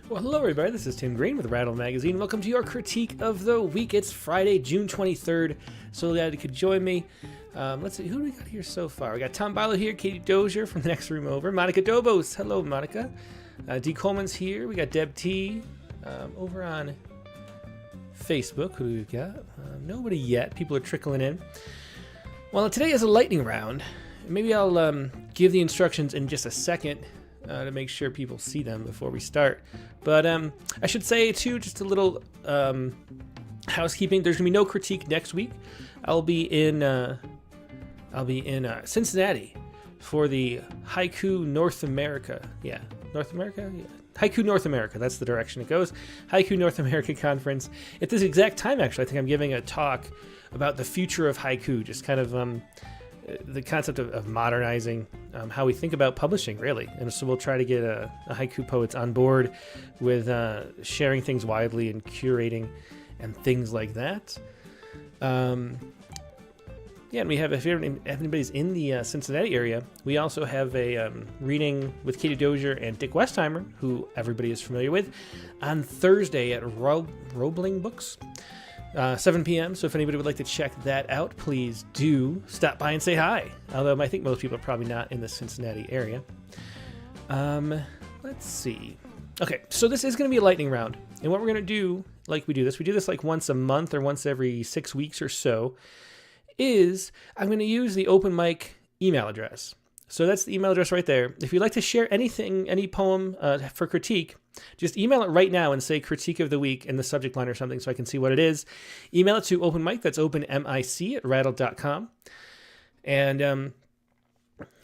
Well, hello everybody, this is Tim Green with Rattle Magazine. Welcome to your critique of the week. It's Friday, June 23rd. So glad you could join me. Let's see, who do we got here so far? We got Tom Barlow here, Katie Dozier from the next room over, Monica Dobos. Hello, Monica. D. Coleman's here. We got Deb T. Over on Facebook. Who do we got? Nobody yet. People are trickling in. Well, today is a lightning round. Maybe I'll give the instructions in just a second to make sure people see them before we start. But I should say, too, just a little housekeeping. There's going to be no critique next week. I'll be in Cincinnati for the Haiku North America. Yeah, North America? Yeah. Haiku North America, that's the direction it goes. Haiku North America Conference. At this exact time, actually, I think I'm giving a talk about the future of haiku, just kind of the concept of modernizing how we think about publishing, really. And so we'll try to get a haiku poets on board with sharing things widely and curating and things like that. Yeah, and we have, if anybody's in the Cincinnati area, we also have a reading with Katie Dozier and Dick Westheimer, who everybody is familiar with, on Thursday at Roebling Books. 7 p.m. So if anybody would like to check that out, please do stop by and say hi. Although I think most people are probably not in the Cincinnati area. Let's see. Okay, so this is going to be a lightning round. And what we're going to do, we do this like once a month or once every 6 weeks or so, is I'm going to use the open mic email address. So that's the email address right there. If you'd like to share anything, any poem for critique, just email it right now and say critique of the week in the subject line or something so I can see what it is. Email it to openmic, that's openmic@rattle.com. And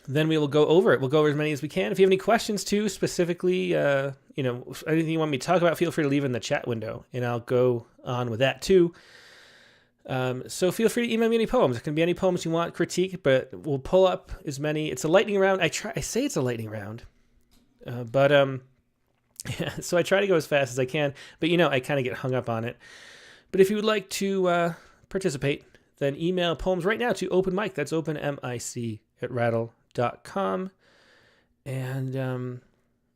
then we will go over it. We'll go over as many as we can. If you have any questions too, specifically, anything you want me to talk about, feel free to leave in the chat window and I'll go on with that too. So feel free to email me any poems. It can be any poems you want, critique, but we'll pull up as many. It's a lightning round. I say it's a lightning round, yeah, so I try to go as fast as I can, but I kind of get hung up on it. But if you would like to participate, then email poems right now to openmic. That's openmic@rattle.com. And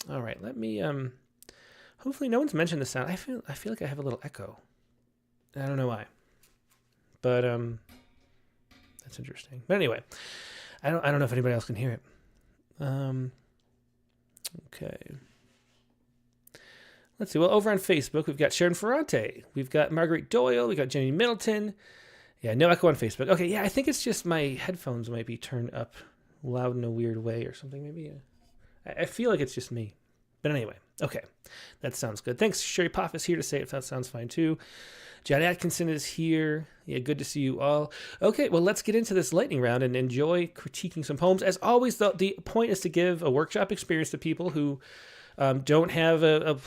all right, let me. Hopefully, no one's mentioned the sound. I feel like I have a little echo. I don't know why. But that's interesting. But anyway, I don't know if anybody else can hear it. Okay. Let's see. Well, over on Facebook, we've got Sharon Ferrante. We've got Marguerite Doyle. We've got Jenny Middleton. Yeah, no echo on Facebook. Okay, yeah, I think it's just my headphones might be turned up loud in a weird way or something. Maybe. I feel like it's just me. But anyway, okay. That sounds good. Thanks. Sherry Poff is here to say if that sounds fine too. John Atkinson is here. Yeah, good to see you all. Okay, well, let's get into this lightning round and enjoy critiquing some poems. As always, the point is to give a workshop experience to people who don't have a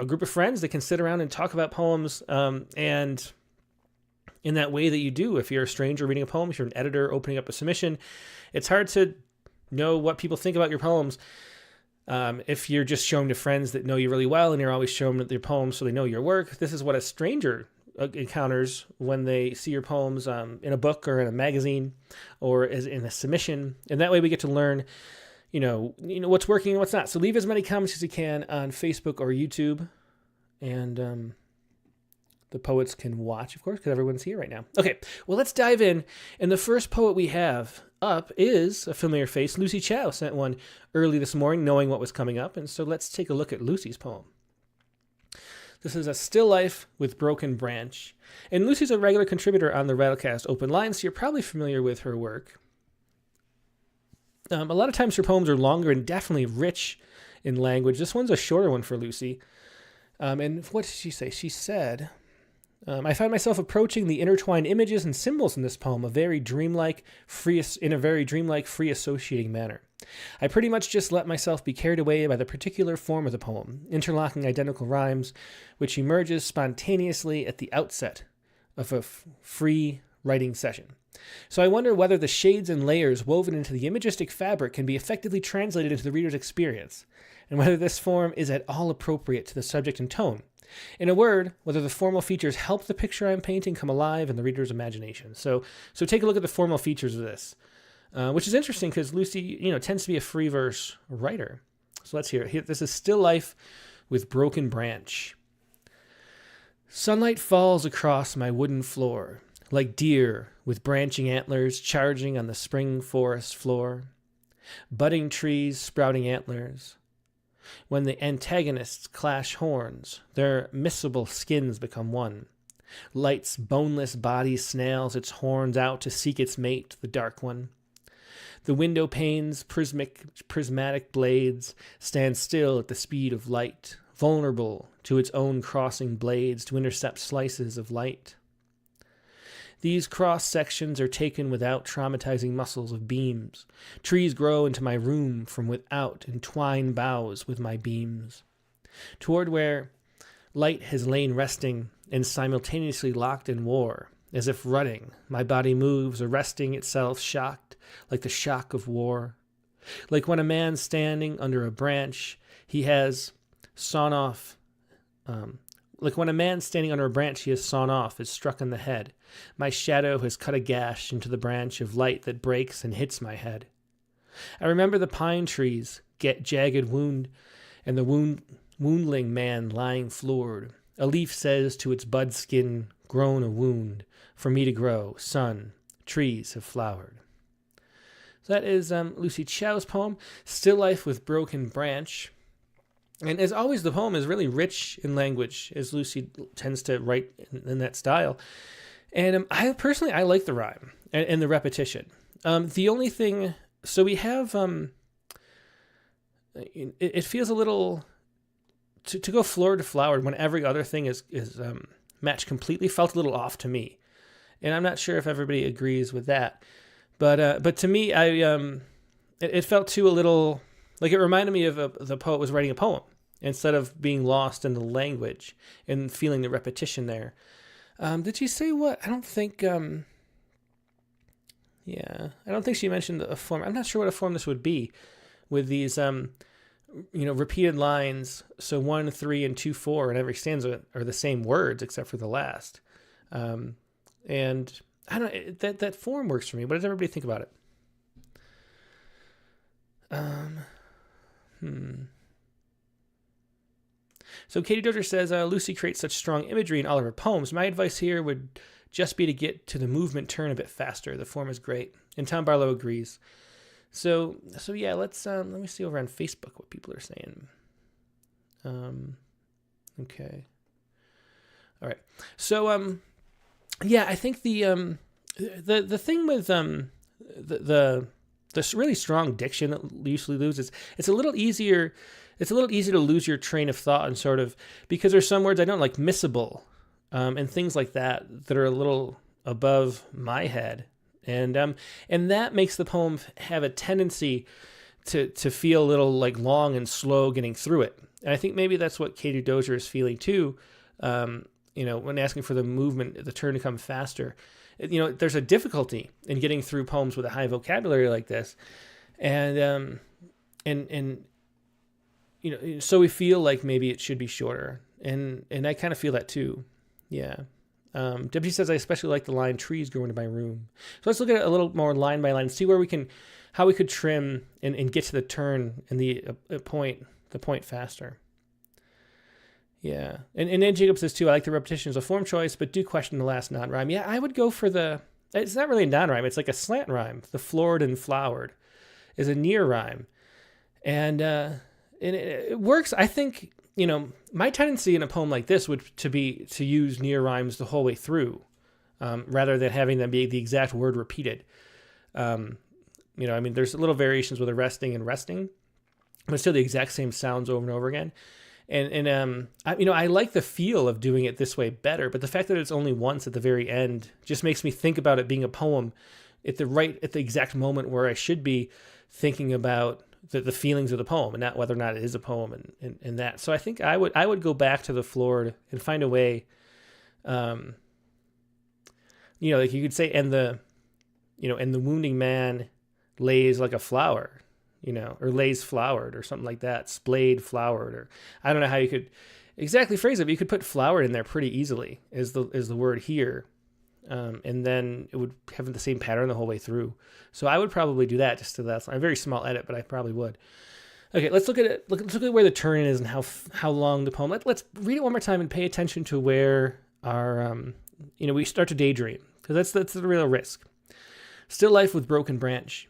group of friends that can sit around and talk about poems, and in that way that you do. If you're a stranger reading a poem, if you're an editor opening up a submission, it's hard to know what people think about your poems. If you're just showing to friends that know you really well and you're always showing them their poems so they know your work. This is what a stranger encounters when they see your poems in a book or in a magazine or as in a submission. And that way we get to learn, what's working and what's not. So leave as many comments as you can on Facebook or YouTube. And the poets can watch, of course, because everyone's here right now. Okay, well, let's dive in. And the first poet we have up is a familiar face. Lucy Chow sent one early this morning, knowing what was coming up. And so let's take a look at Lucy's poem. This is A Still Life with Broken Branch. And Lucy's a regular contributor on the Rattlecast Open Line, so you're probably familiar with her work. A lot of times her poems are longer and definitely rich in language. This one's a shorter one for Lucy. And what did she say? She said, I find myself approaching the intertwined images and symbols in this poem in a very dreamlike, free associating manner. I pretty much just let myself be carried away by the particular form of the poem, interlocking identical rhymes, which emerges spontaneously at the outset of a free writing session. So I wonder whether the shades and layers woven into the imagistic fabric can be effectively translated into the reader's experience, and whether this form is at all appropriate to the subject and tone. In a word, whether the formal features help the picture I'm painting come alive in the reader's imagination. So take a look at the formal features of this, which is interesting because Lucy, tends to be a free verse writer. So let's hear it. This is Still Life with broken branch. Sunlight falls across my wooden floor, like deer with branching antlers charging on the spring forest floor. Budding trees sprouting antlers. When the antagonists clash horns, their miscible skins become one. Light's boneless body snails its horns out to seek its mate, the dark one. The window panes, prismatic blades, stand still at the speed of light, vulnerable to its own crossing blades to intercept slices of light. These cross sections are taken without traumatizing muscles of beams. Trees grow into my room from without, entwine boughs with my beams. Toward where light has lain resting and simultaneously locked in war, as if running, my body moves, arresting itself, shocked, like the shock of war. Like when a man standing under a branch, he has sawn off. Like when a man standing under a branch he has sawn off is struck on the head. My shadow has cut a gash into the branch of light that breaks and hits my head. I remember the pine trees, get jagged wound, and the woundling man lying floored. A leaf says to its bud skin, grown a wound, for me to grow, sun, trees have flowered. So that is Lucy Chow's poem, Still Life with Broken Branch. And as always, the poem is really rich in language, as Lucy tends to write in that style. And I like the rhyme and the repetition. The only thing, so we have, it feels a little, to go floor to flowered when every other thing is matched completely felt a little off to me. And I'm not sure if everybody agrees with that. But to me, it felt too a little, like it reminded me of the poet was writing a poem instead of being lost in the language and feeling the repetition there. Did she say what? I don't think, I don't think she mentioned a form. I'm not sure what a form this would be with these, repeated lines. So 1, 3, and 2, 4 in every stanza are the same words except for the last. And I don't, that form works for me. What does everybody think about it? So Katie Dozier says, Lucy creates such strong imagery in all of her poems. My advice here would just be to get to the movement turn a bit faster. The form is great. And Tom Barlow agrees. So yeah, let me see over on Facebook what people are saying. Okay. All right. So, I think the thing with the really strong diction that Lucy loses, it's a little easier to lose your train of thought and sort of, because there's some words I don't like, miscible, and things like that are a little above my head. And that makes the poem have a tendency to feel a little like long and slow getting through it. And I think maybe that's what Katie Dozier is feeling too, when asking for the movement, the turn to come faster. There's a difficulty in getting through poems with a high vocabulary like this. And so we feel like maybe it should be shorter. And I kind of feel that too. Yeah. Debbie says, I especially like the line, trees grow into my room. So let's look at it a little more line by line, see how we could trim and get to the turn and the point faster. Yeah. And Ed Jacobs says too, I like the repetition as a form choice, but do question the last non-rhyme. Yeah, I would go for it's not really a non-rhyme, it's like a slant rhyme. The floored and flowered is a near rhyme. And it works. I think, my tendency in a poem like this would to use near rhymes the whole way through, rather than having them be the exact word repeated. There's little variations with arresting and resting, but still the exact same sounds over and over again. And I like the feel of doing it this way better, but the fact that it's only once at the very end just makes me think about it being a poem at the exact moment where I should be thinking about the feelings of the poem and not whether or not it is a poem and that. So I think I would go back to the floored and find a way, like you could say, and the wounding man lays like a flower, or lays flowered or something like that, splayed flowered, or I don't know how you could exactly phrase it, but you could put flowered in there pretty easily as the word here. And then it would have the same pattern the whole way through. So I would probably do that just to that. A very small edit, but I probably would. Okay, let's look at it. Let's look at where the turn is and how long the poem. Let's read it one more time and pay attention to where our we start to daydream, because that's the real risk. Still life with broken branch.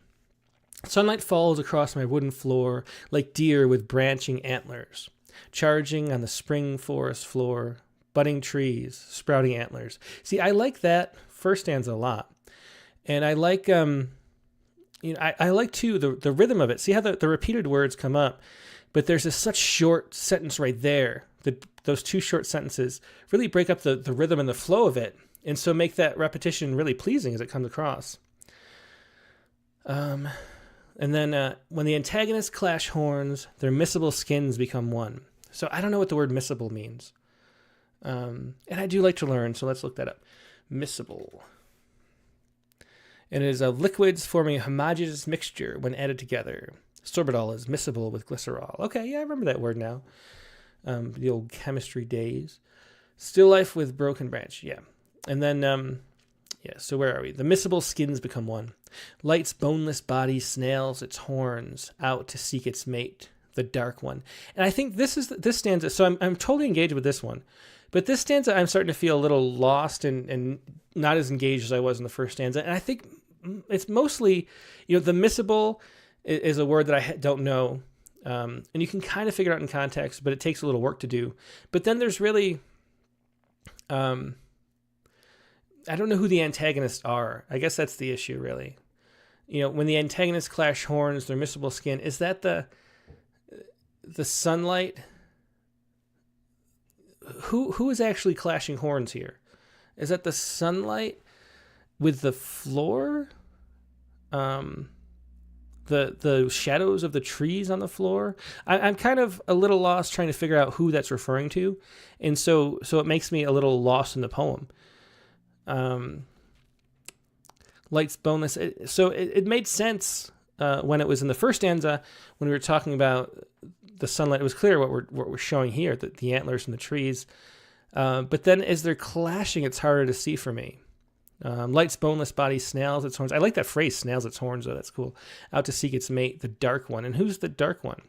Sunlight falls across my wooden floor like deer with branching antlers, charging on the spring forest floor. Budding trees, sprouting antlers. See, I like that first stanza a lot, and I like I like too the rhythm of it. See how the repeated words come up, but there's this such short sentence right there. Those two short sentences really break up the rhythm and the flow of it, and so make that repetition really pleasing as it comes across. And then when the antagonists clash horns, their missable skins become one. So I don't know what the word missable means. And I do like to learn, so let's look that up. Miscible. And it is of liquids forming a homogeneous mixture when added together. Sorbitol is miscible with glycerol. Okay, yeah, I remember that word now. The old chemistry days. Still life with broken branch, yeah. And then, so where are we? The miscible skins become one. Light's boneless body snails its horns out to seek its mate, the dark one. And I think this stanza, so I'm totally engaged with this one. But this stanza, I'm starting to feel a little lost and not as engaged as I was in the first stanza. And I think it's mostly, the miscible is a word that I don't know. And you can kind of figure it out in context, but it takes a little work to do. But then there's really, I don't know who the antagonists are. I guess that's the issue, really. When the antagonists clash horns, their miscible skin, is that the sunlight? Who is actually clashing horns here? Is that the sunlight with the floor? The shadows of the trees on the floor? I'm kind of a little lost trying to figure out who that's referring to, and so it makes me a little lost in the poem. Light's boneless. So it made sense when it was in the first stanza when we were talking about the sunlight. It was clear what we're showing here, the antlers and the trees. But then as they're clashing, it's harder to see for me. Light's boneless body snails its horns. I like that phrase, snails its horns, though. That's cool. Out to seek its mate, the dark one. And who's the dark one?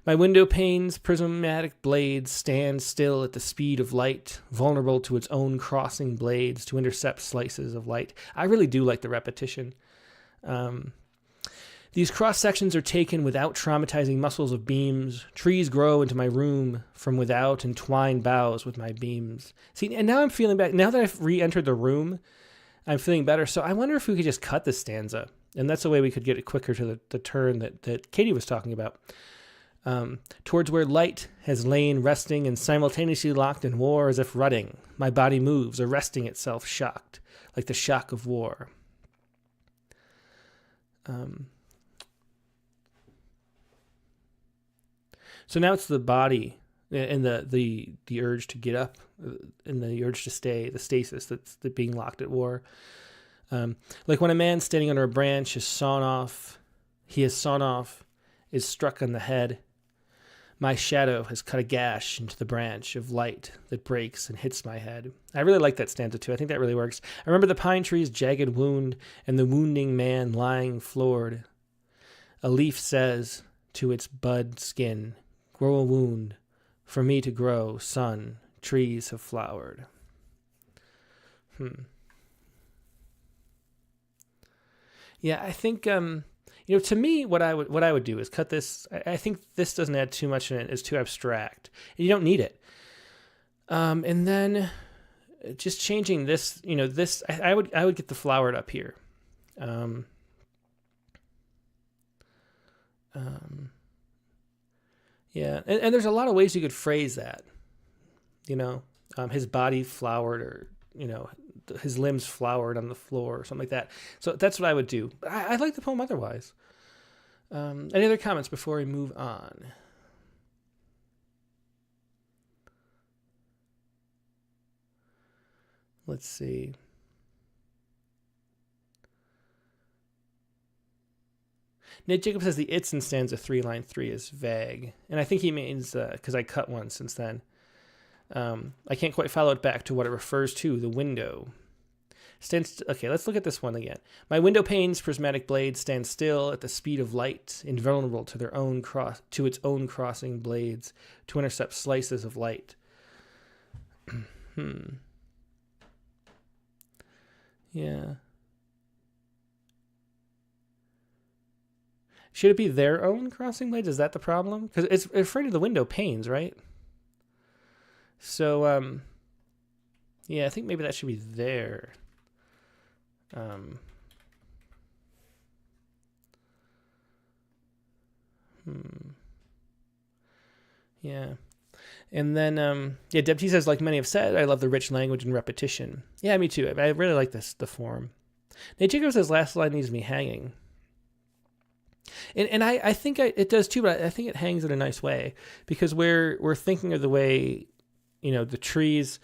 My window panes, prismatic blades, stand still at the speed of light, vulnerable to its own crossing blades to intercept slices of light. I really do like the repetition. These cross-sections are taken without traumatizing muscles of beams. Trees grow into my room from without and twine boughs with my beams. See, and now I'm feeling back. Now that I've re-entered the room, I'm feeling better. So I wonder if we could just cut this stanza. And that's a way we could get it quicker to the turn that Katie was talking about. Towards where light has lain resting and simultaneously locked in war as if rutting. My body moves, arresting itself, shocked, like the shock of war. So now it's the body and the urge to get up and the urge to stay, the stasis that's being locked at war. Like when a man standing under a branch is sawn off, is struck on the head. My shadow has cut a gash into the branch of light that breaks and hits my head. I really like that stanza too. I think that really works. I remember the pine tree's jagged wound and the wounding man lying floored. A leaf says to its bud skin, grow a wound, for me to grow, sun, trees have flowered. Yeah, I think, to me, what I would do is cut this. I think this doesn't add too much in it. It's too abstract. You don't need it. And then just changing this, this, I would get the flowered up here. Yeah, and there's a lot of ways you could phrase that. His body flowered, or his limbs flowered on the floor, or something like that. So that's what I would do. I like the poem otherwise. Any other comments before we move on? Let's see. Nate Jacob says the "it's" in stanza 3, line 3 is vague. And I think he means, because I cut one since then. I can't quite follow it back to what it refers to, the window. Okay, let's look at this one again. My window pane's prismatic blade stands still at the speed of light, invulnerable to its own crossing blades to intercept slices of light. Yeah. Should it be their own crossing blades? Is that the problem? Because it's referring to the window panes, right? So, yeah, I think maybe that should be there. Yeah. And then, yeah, Debs says, like many have said, I love the rich language and repetition. Yeah, me too. I really like the form. Nate Jacob says, last line leaves me hanging. And I think it does too, but I think it hangs in a nice way because we're thinking of the way, the trees,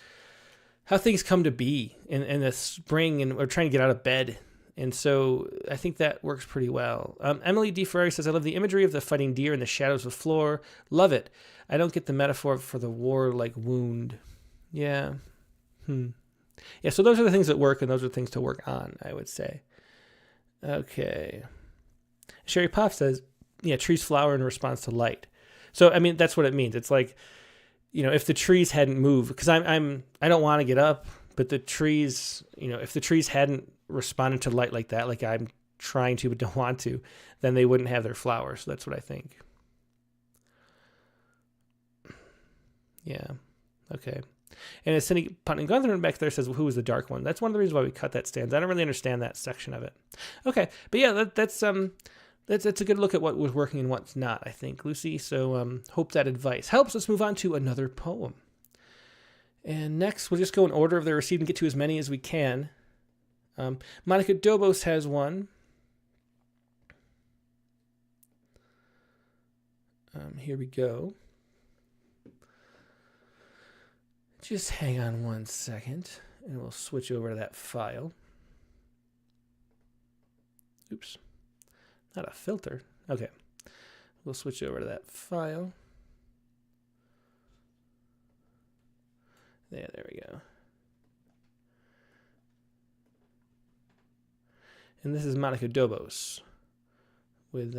how things come to be in the spring, and we're trying to get out of bed. And so I think that works pretty well. Emily D. Ferrari says, I love the imagery of the fighting deer in the shadows of the floor. Love it. I don't get the metaphor for the war-like wound. Yeah. Yeah, so those are the things that work, and those are things to work on, I would say. Okay. Sherry Poff says, yeah, trees flower in response to light. So, I mean, that's what it means. It's like, if the trees hadn't moved, because I don't want to get up, but the trees, if the trees hadn't responded to light like that, like I'm trying to but don't want to, then they wouldn't have their flowers. So that's what I think. Yeah. Okay. And as Cindy Putnam Gunther back there says, well, who was the dark one? That's one of the reasons why we cut that stanza. I don't really understand that section of it. Okay. But yeah, that's a good look at what was working and what's not, I think, Lucy. So hope that advice helps. Let's move on to another poem. And next, we'll just go in order of the received and get to as many as we can. Monica Dobos has one. Here we go. Just hang on one second, and we'll switch over to that file. Oops. Not a filter. Okay. We'll switch over to that file. There we go. And this is Monica Dobos with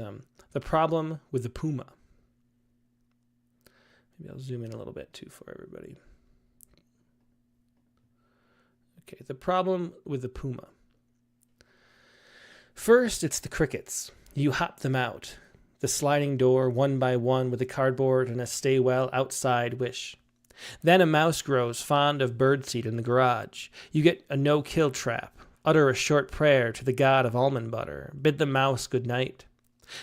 the problem with the Puma. Maybe I'll zoom in a little bit too for everybody. Okay, the problem with the Puma. First, it's the crickets. You hop them out. The sliding door, one by one, with a cardboard and a stay well outside wish. Then a mouse grows fond of birdseed in the garage. You get a no-kill trap. Utter a short prayer to the god of almond butter. Bid the mouse good night.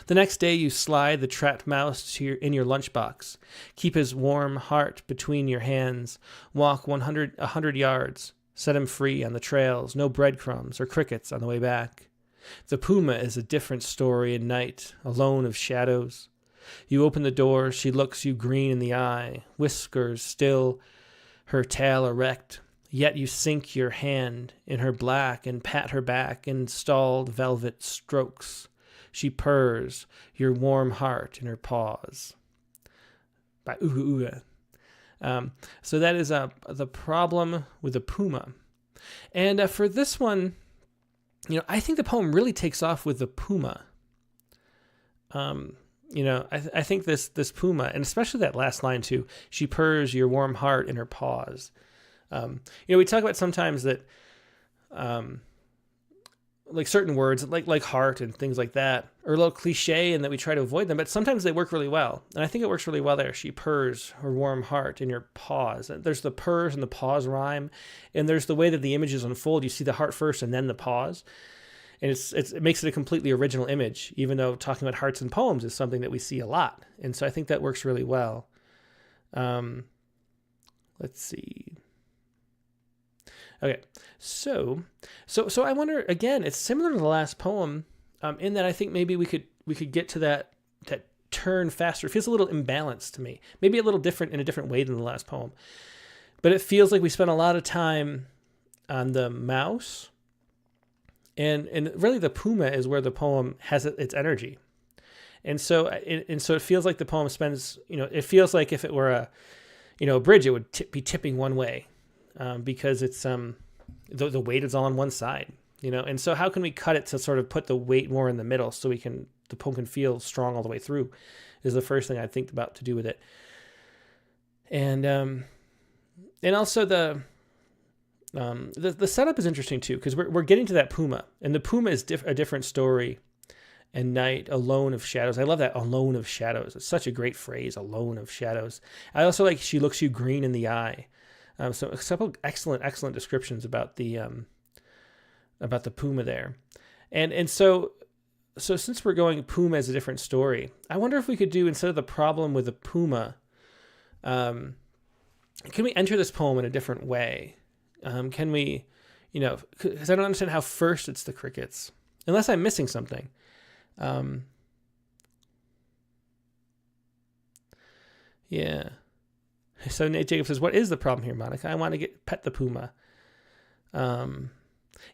The next day you slide the trapped mouse in your lunchbox. Keep his warm heart between your hands. Walk 100 yards. Set him free on the trails. No breadcrumbs or crickets on the way back. The Puma is a different story in night, alone of shadows. You open the door, she looks you green in the eye, whiskers still, her tail erect. Yet you sink your hand in her black and pat her back in stalled velvet strokes. She purrs, your warm heart in her paws. By Uga Uga. So that is the problem with the Puma. And for this one, I think the poem really takes off with the Puma. I think this Puma, and especially that last line too, she purrs your warm heart in her paws. We talk about sometimes that, like certain words, like heart and things like that, are a little cliche and that we try to avoid them, but sometimes they work really well. And I think it works really well there. She purrs her warm heart in your paws. There's the purrs and the paws rhyme, and there's the way that the images unfold. You see the heart first and then the paws. And it makes it a completely original image, even though talking about hearts and poems is something that we see a lot. And so I think that works really well. Let's see. Okay, so I wonder, again, it's similar to the last poem, in that I think maybe we could get to that turn faster. It feels a little imbalanced to me, maybe a little different in a different way than the last poem, but it feels like we spent a lot of time on the mouse, and really the Puma is where the poem has its energy, and so it feels like the poem spends, it feels like if it were a bridge, it would be tipping one way. Because it's the weight is all on one side, and so how can we cut it to sort of put the weight more in the middle so the poem can feel strong all the way through, is the first thing I think about to do with it. And also the setup is interesting too, because we're getting to that Puma, and the Puma is a different story. And night, alone of shadows. I love that, alone of shadows. It's such a great phrase, alone of shadows. I also like she looks you green in the eye. So a couple excellent descriptions about the Puma there. And so since we're going Puma as a different story, I wonder if we could do, instead of the problem with the Puma, can we enter this poem in a different way? Can we, because I don't understand how first it's the crickets, unless I'm missing something. Yeah. So Nate Jacob says, what is the problem here, Monica? I want to pet the Puma.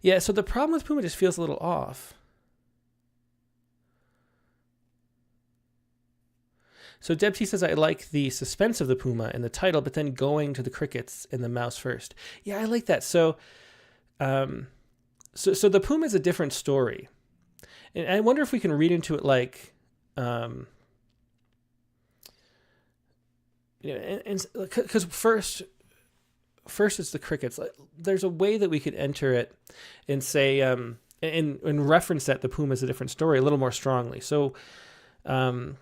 Yeah, so the problem with Puma just feels a little off. So Deb T says, I like the suspense of the Puma in the title, but then going to the crickets and the mouse first. Yeah, I like that. So the Puma is a different story. And I wonder if we can read into it like, because first it's the crickets. There's a way that we could enter it and say, and reference that the Puma is a different story a little more strongly. So, some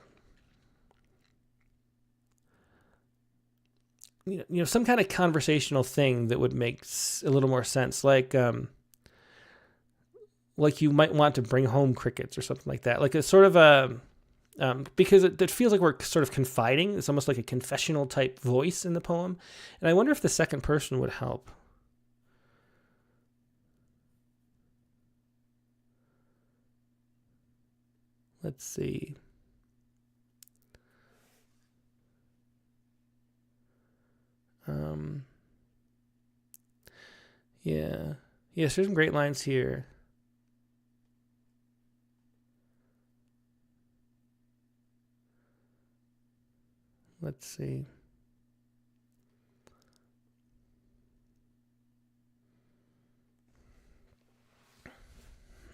kind of conversational thing that would make a little more sense, like you might want to bring home crickets or something like that. Like a sort of because it feels like we're sort of confiding. It's almost like a confessional type voice in the poem. And I wonder if the second person would help. Let's see. Yeah. Yes, there's some great lines here. Let's see.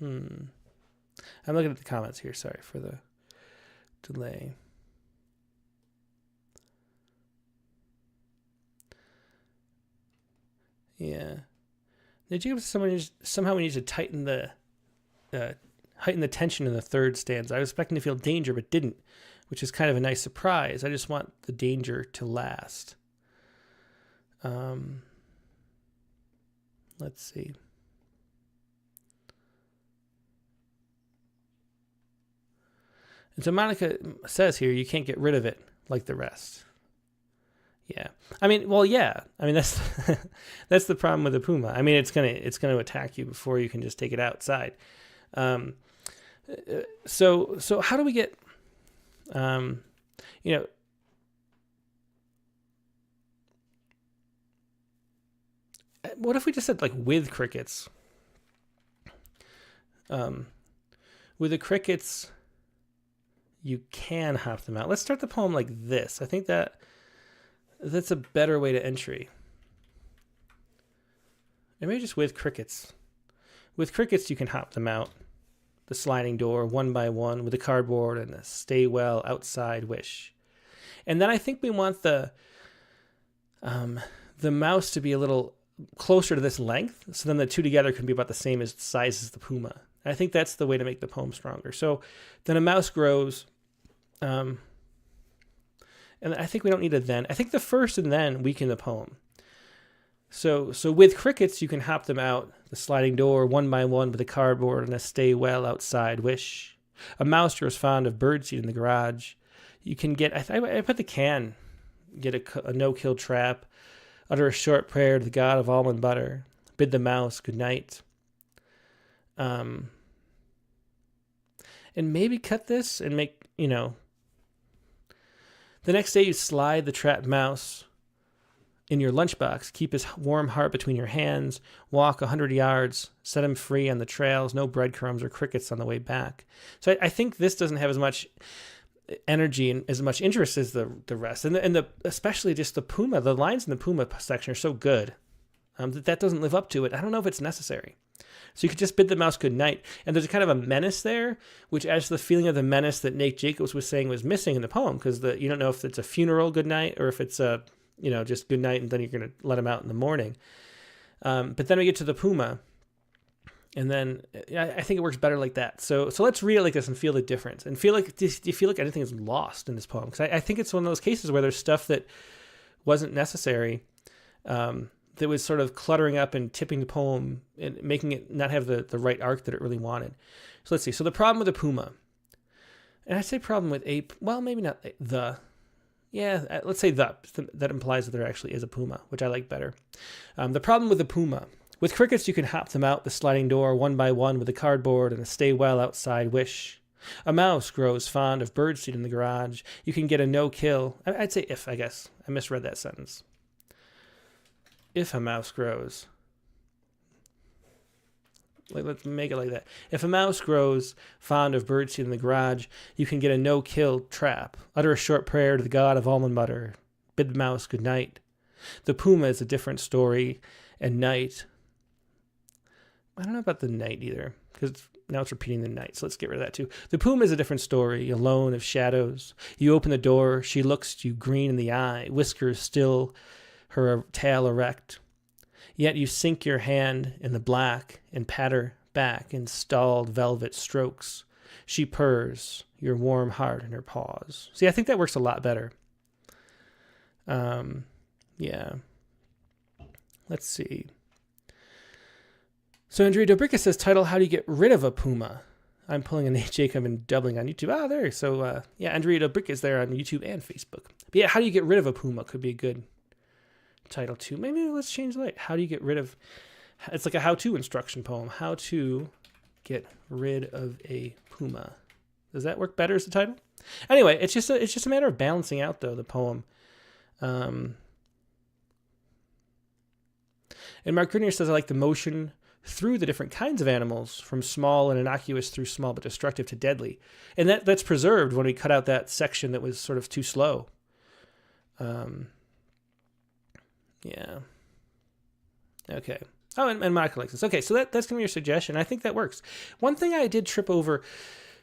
I'm looking at the comments here. Sorry for the delay. Yeah. Did you somehow we need to tighten the tension in the third stanza? I was expecting to feel danger, but didn't, which is kind of a nice surprise. I just want the danger to last. Let's see. And so Monica says here, you can't get rid of it like the rest. Yeah. I mean, well, yeah. I mean, that's that's the problem with the Puma. I mean, it's gonna attack you before you can just take it outside. So how do we get, what if we just said like with crickets? With the crickets, you can hop them out. Let's start the poem like this. I think that's a better way to entry. And maybe just with crickets. With crickets, you can hop them out. The sliding door, one by one, with the cardboard and the stay well outside wish. And then I think we want the mouse to be a little closer to this length, so then the two together can be about the same size as the Puma. I think that's the way to make the poem stronger. So then a mouse grows, and I think we don't need a then. I think the first and then weaken the poem. So with crickets, you can hop them out, the sliding door, one by one, with the cardboard and a stay well outside wish. A mouse grows fond of birdseed in the garage. You can get, I put the can, get a no-kill trap, utter a short prayer to the god of almond butter, bid the mouse good night. And maybe cut this and make, the next day you slide the trapped mouse in your lunchbox, keep his warm heart between your hands, walk 100 yards, set him free on the trails, no breadcrumbs or crickets on the way back. So I think this doesn't have as much energy and as much interest as the rest. And especially just the Puma, the lines in the Puma section are so good. that doesn't live up to it. I don't know if it's necessary. So you could just bid the mouse good night. And there's a kind of a menace there, which adds to the feeling of the menace that Nate Jacobs was saying was missing in the poem, because you don't know if it's a funeral good night or if it's a, just good night and then you're going to let him out in the morning. But then we get to the Puma, and then I think it works better like that. So let's read it like this and feel the difference, and do you feel like anything is lost in this poem? Because I think it's one of those cases where there's stuff that wasn't necessary, that was sort of cluttering up and tipping the poem and making it not have the right arc that it really wanted. So let's see. So the problem with the Puma, and I say problem with maybe not let's say that implies that there actually is a Puma, which I like better. The problem with the Puma. With crickets, you can hop them out the sliding door one by one with a cardboard and a stay well outside wish. A mouse grows fond of birdseed in the garage. You can get a no-kill. I'd say if, I guess. I misread that sentence. If a mouse grows. Let's make it like that. If a mouse grows fond of birdseed in the garage, you can get a no-kill trap. Utter a short prayer to the god of almond butter. Bid the mouse good night. The Puma is a different story, and night. I don't know about the night either, because now it's repeating the night, so let's get rid of that too. The Puma is a different story, alone of shadows. You open the door, she looks you green in the eye, whiskers still, her tail erect. Yet you sink your hand in the black and pat her back in stalled velvet strokes. She purrs, your warm heart in her paws. See, I think that works a lot better. Yeah. Let's see. So Andrea Dobrica says, title, how do you get rid of a Puma? I'm pulling a Nate Jacob and doubling on YouTube. There. So, Andrea Dobrica is there on YouTube and Facebook. But yeah, how do you get rid of a Puma could be a good title too. Maybe let's change the light. How do you get rid of... It's like a how-to instruction poem. How to get rid of a Puma. Does that work better as the title? Anyway, it's just a matter of balancing out, though, the poem. And Mark Grenier says, I like the motion through the different kinds of animals, from small and innocuous through small but destructive to deadly. And that's preserved when we cut out that section that was sort of too slow. Yeah. Okay. Oh, and Michael likes this. Okay, so that's going to be your suggestion. I think that works. One thing I did trip over,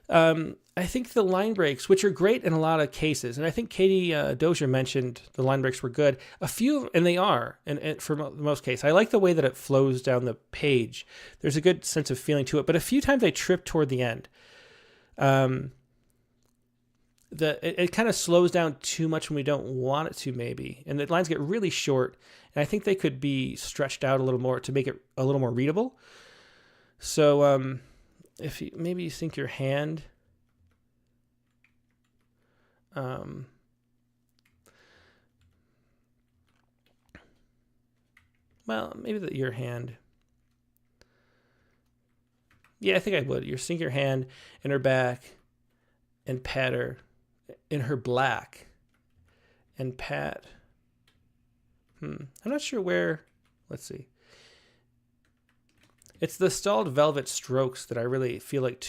I think the line breaks, which are great in a lot of cases, and I think Katie Dozier mentioned the line breaks were good. A few, and they are, and for most cases. I like the way that it flows down the page. There's a good sense of feeling to it, but a few times I trip toward the end. It kind of slows down too much when we don't want it to, maybe, and the lines get really short, and I think they could be stretched out a little more to make it a little more readable. So if maybe you sink your hand, maybe your hand. Yeah, I think I would. You sink your hand in her back and pat her in her black and pat. I'm not sure where. Let's see. It's the stalled velvet strokes that I really feel like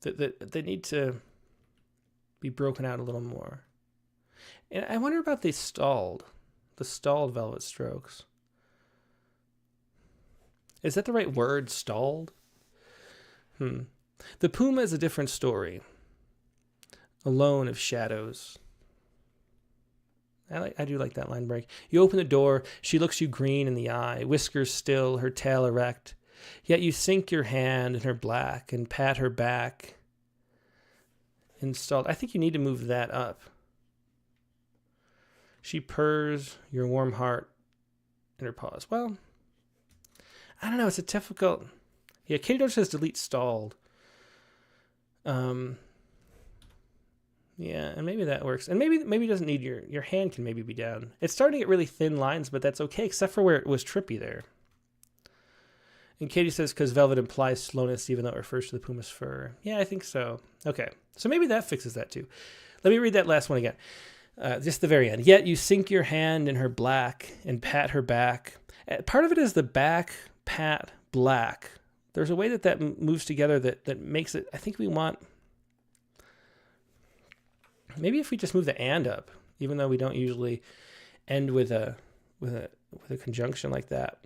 that they need to be broken out a little more. And I wonder about the stalled velvet strokes. Is that the right word, stalled? The Puma is a different story. Alone of shadows. I do like that line break. You open the door, she looks you green in the eye, whiskers still, her tail erect. Yet you sink your hand in her black and pat her back. Installed. I think you need to move that up. She purrs, your warm heart in her paws. Well, I don't know. It's a difficult... Yeah, Katie Dozier says delete stalled. Yeah, and maybe that works. And maybe it doesn't need your hand can maybe be down. It's starting to get really thin lines, but that's okay, except for where it was trippy there. And Katie says, because velvet implies slowness, even though it refers to the Puma's fur. Yeah, I think so. Okay, so maybe that fixes that too. Let me read that last one again. Just the very end. Yet you sink your hand in her black and pat her back. Part of it is the back, pat, black. There's a way that moves together that makes it, I think we want... Maybe if we just move the and up, even though we don't usually end with a conjunction like that.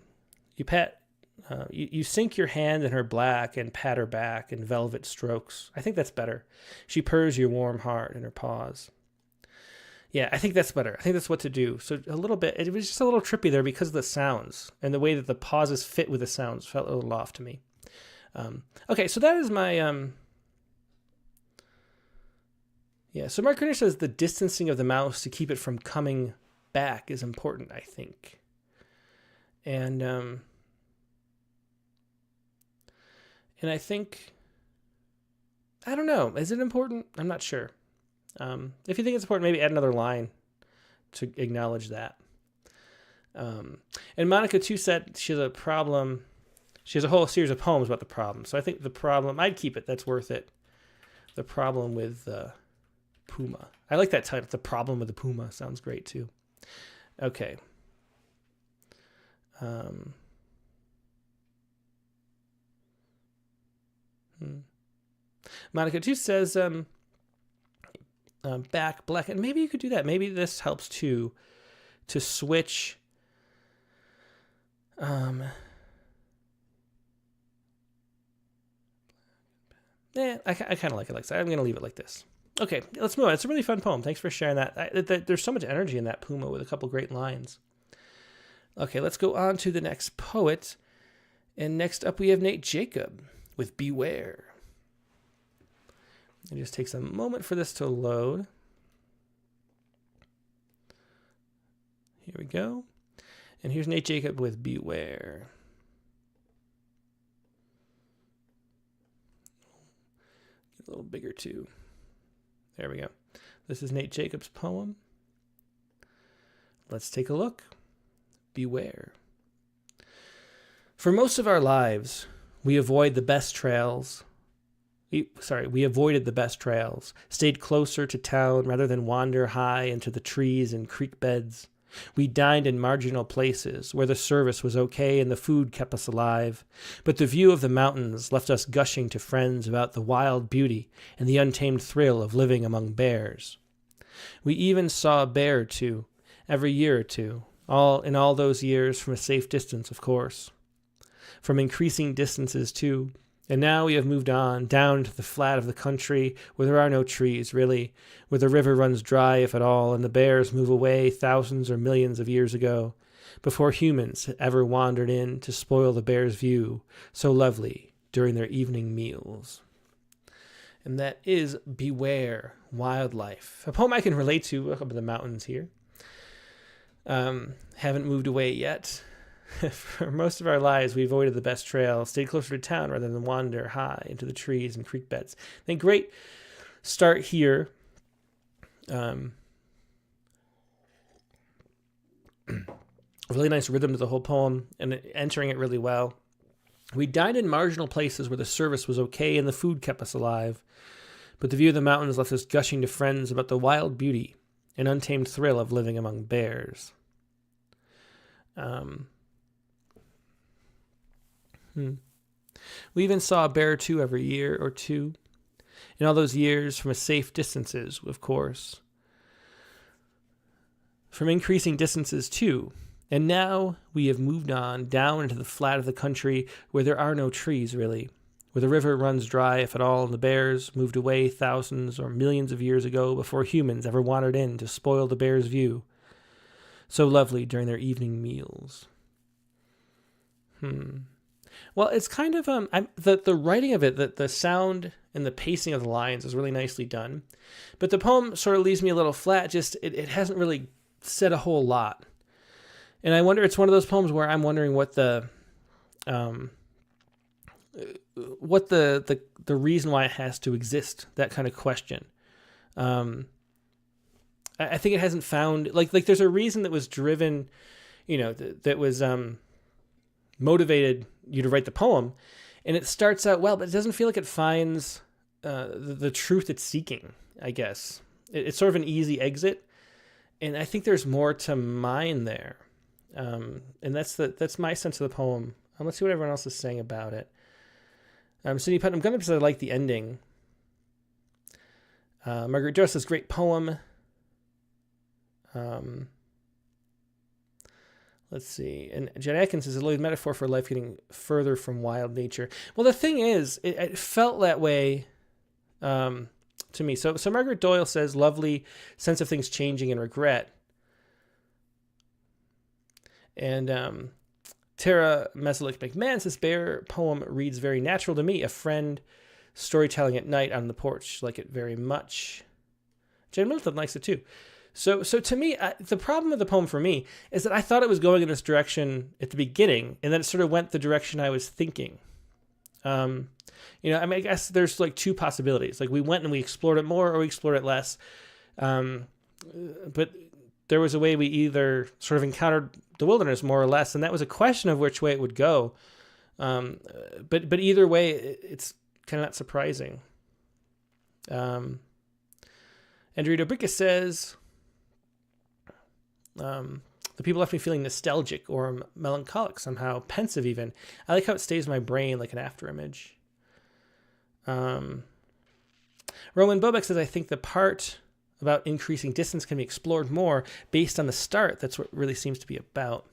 You sink your hand in her black and pat her back in velvet strokes. I think that's better. She purrs your warm heart in her paws. Yeah, I think that's better. I think that's what to do. So a little bit, it was just a little trippy there because of the sounds and the way that the pauses fit with the sounds felt a little off to me. Okay, so that is my, so Mark Kerner says the distancing of the mouse to keep it from coming back is important, I think. And I think, I don't know, is it important? I'm not sure. If you think it's important, maybe add another line to acknowledge that. And Monica too said she has a problem. She has a whole series of poems about the problem. So I think the problem, I'd keep it. That's worth it. The problem with Puma. I like that title. The problem with the Puma sounds great too. Okay. Monica too says, back black, and maybe you could do that. Maybe this helps to switch. I kind of like it like that. I'm going to leave it like this. Okay, let's move on. It's a really fun poem. Thanks for sharing that. There's so much energy in that Puma with a couple great lines. Okay, let's go on to the next poet. And next up we have Nate Jacob with Beware. It just takes a moment for this to load. Here we go. And here's Nate Jacob with Beware. Get a little bigger too. There we go. This is Nate Jacob's poem. Let's take a look. Beware. For most of our lives, we avoid the best trails. We avoided the best trails, stayed closer to town rather than wander high into the trees and creek beds. We dined in marginal places where the service was okay and the food kept us alive, but the view of the mountains left us gushing to friends about the wild beauty and the untamed thrill of living among bears. We even saw a bear or two every year or two, in all those years from a safe distance, of course. From increasing distances, too. And now we have moved on, down to the flat of the country, where there are no trees, really, where the river runs dry, if at all, and the bears move away thousands or millions of years ago, before humans had ever wandered in to spoil the bears' view, so lovely, during their evening meals. And that is Beware, Wildlife. A poem I can relate to up in the mountains here. Haven't moved away yet. For most of our lives, we avoided the best trail, stayed closer to town rather than wander high into the trees and creek beds. I think great start here. Really nice rhythm to the whole poem and entering it really well. We dined in marginal places where the service was okay and the food kept us alive, but the view of the mountains left us gushing to friends about the wild beauty and untamed thrill of living among bears. We even saw a bear or two every year or two. In all those years, from a safe distances, of course. From increasing distances, too. And now we have moved on, down into the flat of the country, where there are no trees, really. Where the river runs dry, if at all, and the bears moved away thousands or millions of years ago before humans ever wandered in to spoil the bears' view. So lovely during their evening meals. Well, it's kind of the writing of it, the sound and the pacing of the lines is really nicely done, but the poem sort of leaves me a little flat. Just it hasn't really said a whole lot, and I wonder. It's one of those poems where I'm wondering what the reason why it has to exist. That kind of question. I think it hasn't found like there's a reason that was driven, that was motivated you to write the poem, and it starts out well, but it doesn't feel like it finds the truth it's seeking, I guess. It's sort of an easy exit, and I think there's more to mine there. And that's my sense of the poem. Let's see what everyone else is saying about it. Cindy Putnam, I'm because I like the ending. Margaret Joe says, great poem. Um, let's see. And Jen Atkins is a lovely metaphor for life getting further from wild nature. Well, the thing is, it felt that way to me. So Margaret Doyle says, lovely sense of things changing and regret. And Tara Meselik McMahon says, bear poem reads very natural to me. A friend storytelling at night on the porch. Like it very much. Jen Middleton likes it too. So to me, the problem with the poem for me is that I thought it was going in this direction at the beginning, and then it sort of went the direction I was thinking. I guess there's like two possibilities. Like we went and we explored it more or we explored it less. But there was a way we either sort of encountered the wilderness more or less, and that was a question of which way it would go. But either way, it's kind of not surprising. Andrew Dobricka says, the people left me feeling nostalgic or melancholic somehow, pensive even. I like how it stays in my brain like an after image. Roman Bobek says, I think the part about increasing distance can be explored more based on the start. That's what it really seems to be about.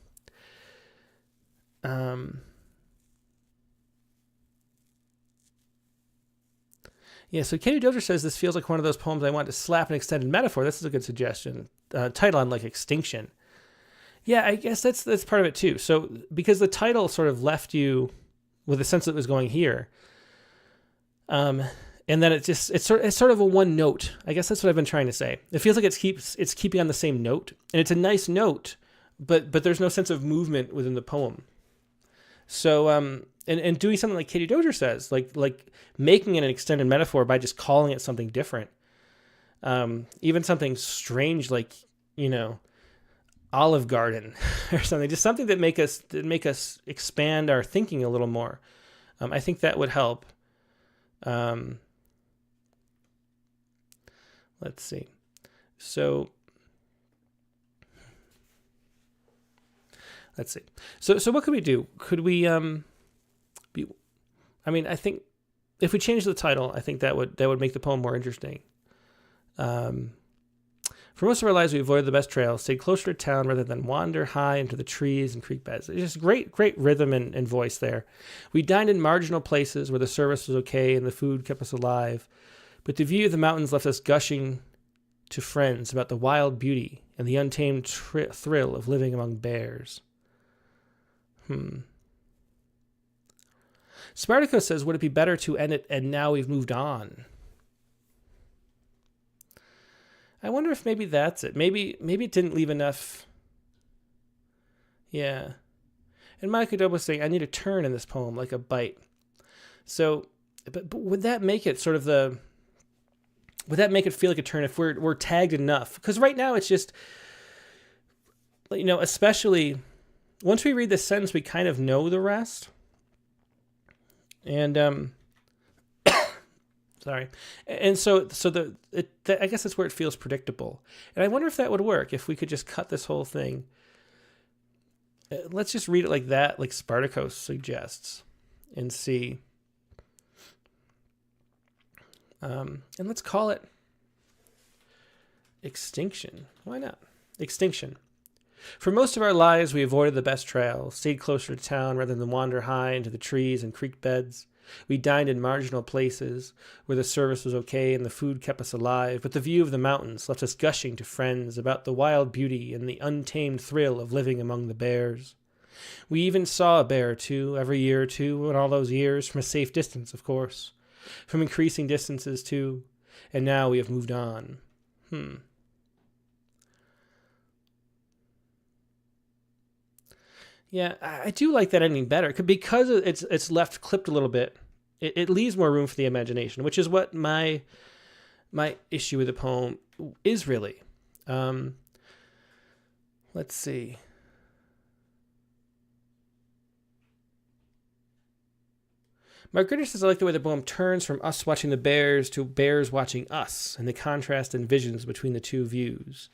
Yeah, so Katie Dozier says, this feels like one of those poems I want to slap an extended metaphor. This is a good suggestion. Title on like extinction. Yeah, I guess that's part of it too. So because the title sort of left you with a sense that it was going here. And then it's sort of a one note. I guess that's what I've been trying to say. It feels like it's keeping on the same note, and it's a nice note, but there's no sense of movement within the poem. So and doing something like Katie Dozier says, like making it an extended metaphor by just calling it something different. Even something strange like, Olive Garden or something, just something that make us expand our thinking a little more. I think that would help. Let's see. So what could we do? Could we I think if we change the title, I think that would make the poem more interesting. For most of our lives, we avoided the best trails, stayed closer to town rather than wander high into the trees and creek beds. It's just great rhythm and voice there. We dined in marginal places where the service was okay and the food kept us alive. But the view of the mountains left us gushing to friends about the wild beauty and the untamed thrill of living among bears. Spartacus says, would it be better to end it and now we've moved on? I wonder if maybe that's it. Maybe it didn't leave enough. Yeah. And Monica Doe was saying, I need a turn in this poem, like a bite. So, but would that make it sort of would that make it feel like a turn if we're tagged enough? Because right now it's just, especially once we read this sentence, we kind of know the rest. And, sorry. And so I guess that's where it feels predictable. And I wonder if that would work, if we could just cut this whole thing. Let's just read it like that, like Spartacus suggests, and see. And let's call it extinction. Why not? Extinction. For most of our lives, we avoided the best trails, stayed closer to town rather than wander high into the trees and creek beds. We dined in marginal places where the service was okay and the food kept us alive, but the view of the mountains left us gushing to friends about the wild beauty and the untamed thrill of living among the bears. We even saw a bear or two every year or two in all those years, from a safe distance, of course, from increasing distances too, and now we have moved on. Yeah, I do like that ending better because it's left clipped a little bit. It leaves more room for the imagination, which is what my issue with the poem is really. Let's see. Mark Ritter says, I like the way the poem turns from us watching the bears to bears watching us, and the contrast and visions between the two views.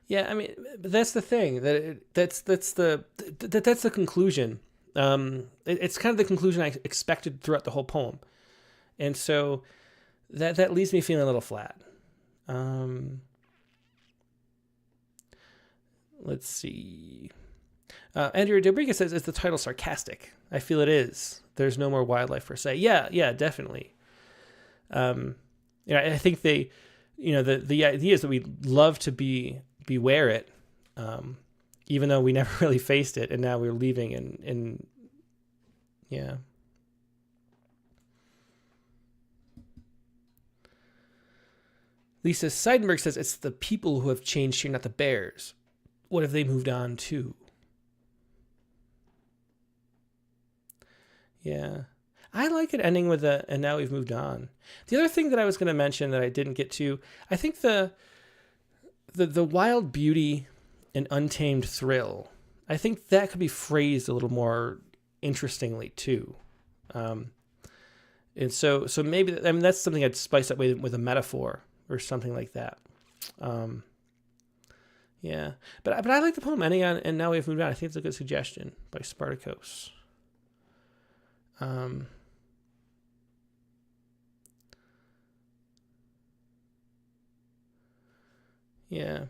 Yeah, I mean, that's the thing. That's the conclusion. It's kind of the conclusion I expected throughout the whole poem, and so that leaves me feeling a little flat. Let's see. Andrew Debriga says, is the title sarcastic? I feel it is. There's no more wildlife per se. Yeah, definitely. I think they, the idea is that we love to beware it, even though we never really faced it, and now we're leaving and yeah. Lisa Seidenberg says, it's the people who have changed here, not the bears. What have they moved on to? Yeah. I like it ending with and now we've moved on. The other thing that I was going to mention that I didn't get to, I think the wild beauty and untamed thrill, I think that could be phrased a little more interestingly too. And so maybe, that's something I'd spice up with a metaphor or something like that. Yeah, but I like the poem ending on and now we've moved on. I think it's a good suggestion by Spartacus. Yeah.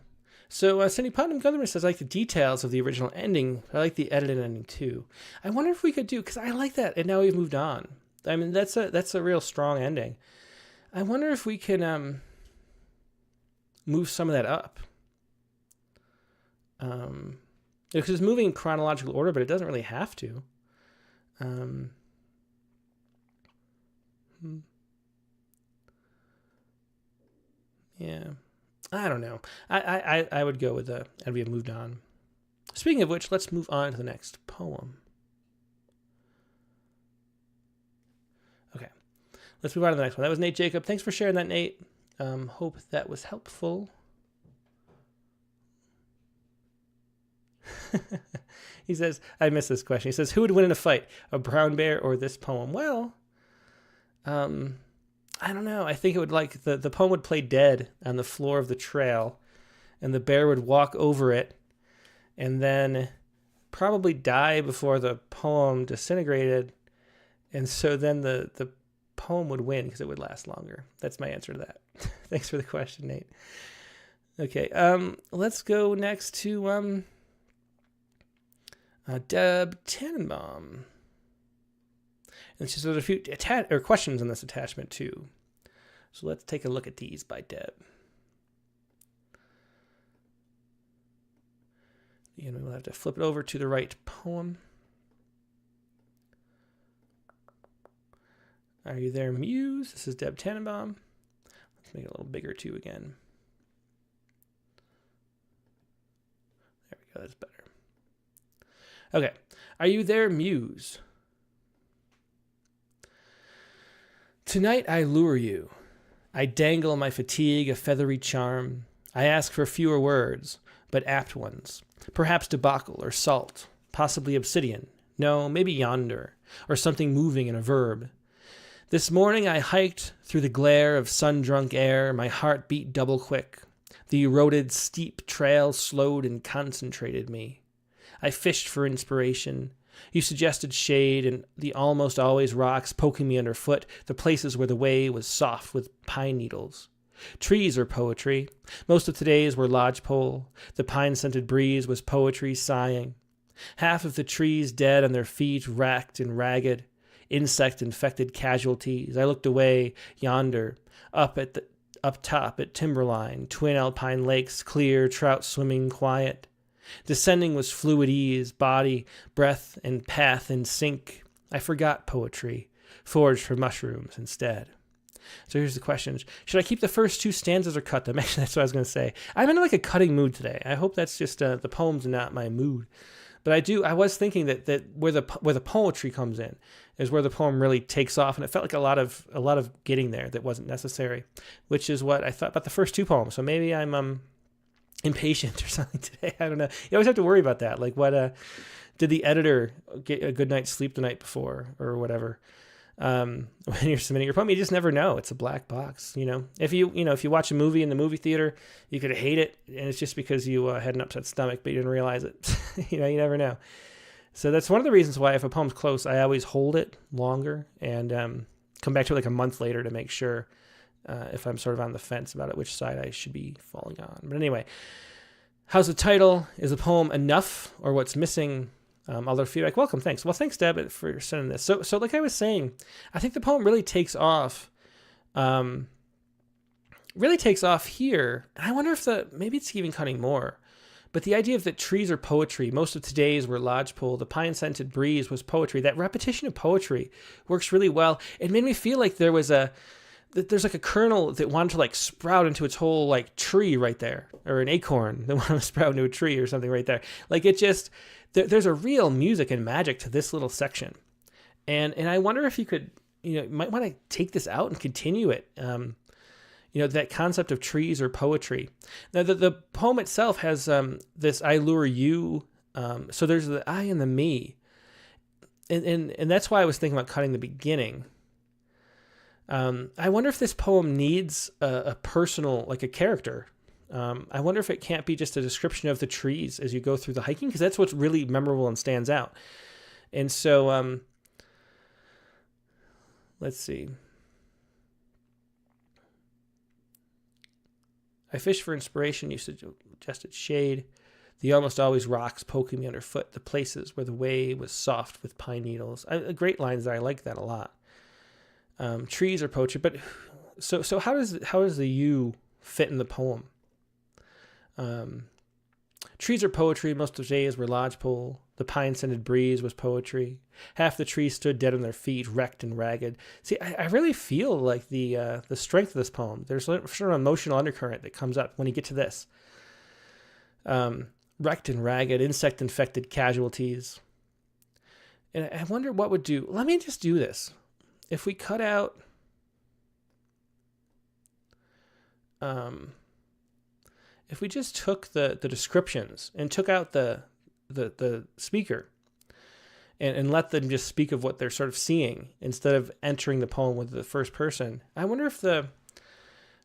So Cindy Putnam Gutherman says, I like the details of the original ending. I like the edited ending too. I wonder if we could do, because I like that, and now we've moved on. I mean, that's a real strong ending. I wonder if we can move some of that up. Because it's moving in chronological order, but it doesn't really have to. Yeah. I don't know. I would go with and we have moved on. Speaking of which, let's move on to the next poem. Okay. Let's move on to the next one. That was Nate Jacob. Thanks for sharing that, Nate. Hope that was helpful. He says, I missed this question. He says, who would win in a fight, a brown bear or this poem? Well, I don't know. I think it would the poem would play dead on the floor of the trail, and the bear would walk over it and then probably die before the poem disintegrated. And so then the poem would win because it would last longer. That's my answer to that. Thanks for the question, Nate. Okay. Let's go next to, Deb Tannenbaum. And so there's a few questions on this attachment too. So let's take a look at these by Deb. And we'll have to flip it over to the right poem. Are you there, Muse? This is Deb Tannenbaum. Let's make it a little bigger too again. There we go, that's better. Okay. Are you there, Muse? Tonight I lure you. I dangle my fatigue a feathery charm. I ask for fewer words, but apt ones. Perhaps debacle or salt, possibly obsidian. No, maybe yonder, or something moving in a verb. This morning I hiked through the glare of sun-drunk air. My heart beat double quick. The eroded, steep trail slowed and concentrated me. I fished for inspiration. You suggested shade and the almost always rocks poking me underfoot, the places where the way was soft with pine needles. Trees are poetry. Most of today's were lodgepole. The pine-scented breeze was poetry sighing. Half of the trees dead on their feet, racked and ragged. Insect-infected casualties. I looked away yonder, up top at Timberline, twin alpine lakes, clear, trout swimming quiet. Descending was fluid ease, body, breath, and path in sync. I forgot poetry, foraged for mushrooms instead. So here's the question. Should I keep the first two stanzas or cut them? Actually, that's what I was going to say. I'm in a cutting mood today. I hope that's just the poem's not my mood. But I was thinking that where the poetry comes in is where the poem really takes off, and it felt like a lot of getting there that wasn't necessary, which is what I thought about the first two poems. So maybe I'm impatient or something today. I don't know. You always have to worry about that. Like, what did the editor get a good night's sleep the night before or whatever? When you're submitting your poem, you just never know. It's a black box. If you watch a movie in the movie theater, you could hate it, and it's just because you had an upset stomach, but you didn't realize it. You never know. So that's one of the reasons why if a poem's close, I always hold it longer and come back to it like a month later to make sure if I'm sort of on the fence about it, which side I should be falling on. But anyway, how's the title? Is the poem enough, or what's missing? Other feedback. Welcome. Thanks. Well, thanks, Deb, for sending this. So like I was saying, I think the poem really takes off. Really takes off here. And I wonder if maybe it's even cutting more. But the idea of that trees are poetry. Most of today's were lodgepole. The pine-scented breeze was poetry. That repetition of poetry works really well. It made me feel like there's like a kernel that wanted to like sprout into its whole like tree right there, or an acorn that wanted to sprout into a tree or something right there. Like it just, there's a real music and magic to this little section. And I wonder if you could, you might want to take this out and continue it. That concept of trees or poetry. Now, the poem itself has this I lure you. So there's the I and the me. And that's why I was thinking about cutting the beginning. I wonder if this poem needs a personal, like a character. I wonder if it can't be just a description of the trees as you go through the hiking, because that's what's really memorable and stands out. And so, let's see. I fish for inspiration, you suggested shade. The almost always rocks poking me underfoot, the places where the way was soft with pine needles. Great lines there. I like that a lot. Trees are poetry, but so how does the you fit in the poem? Trees are poetry. Most of the days were lodgepole. The pine-scented breeze was poetry. Half the trees stood dead on their feet, wrecked and ragged. See, I really feel like the strength of this poem. There's sort of an emotional undercurrent that comes up when you get to this. Wrecked and ragged, insect-infected casualties. And I wonder what would do. Let me just do this. If we cut out... if we just took the descriptions and took out the speaker and let them just speak of what they're sort of seeing instead of entering the poem with the first person, I wonder if the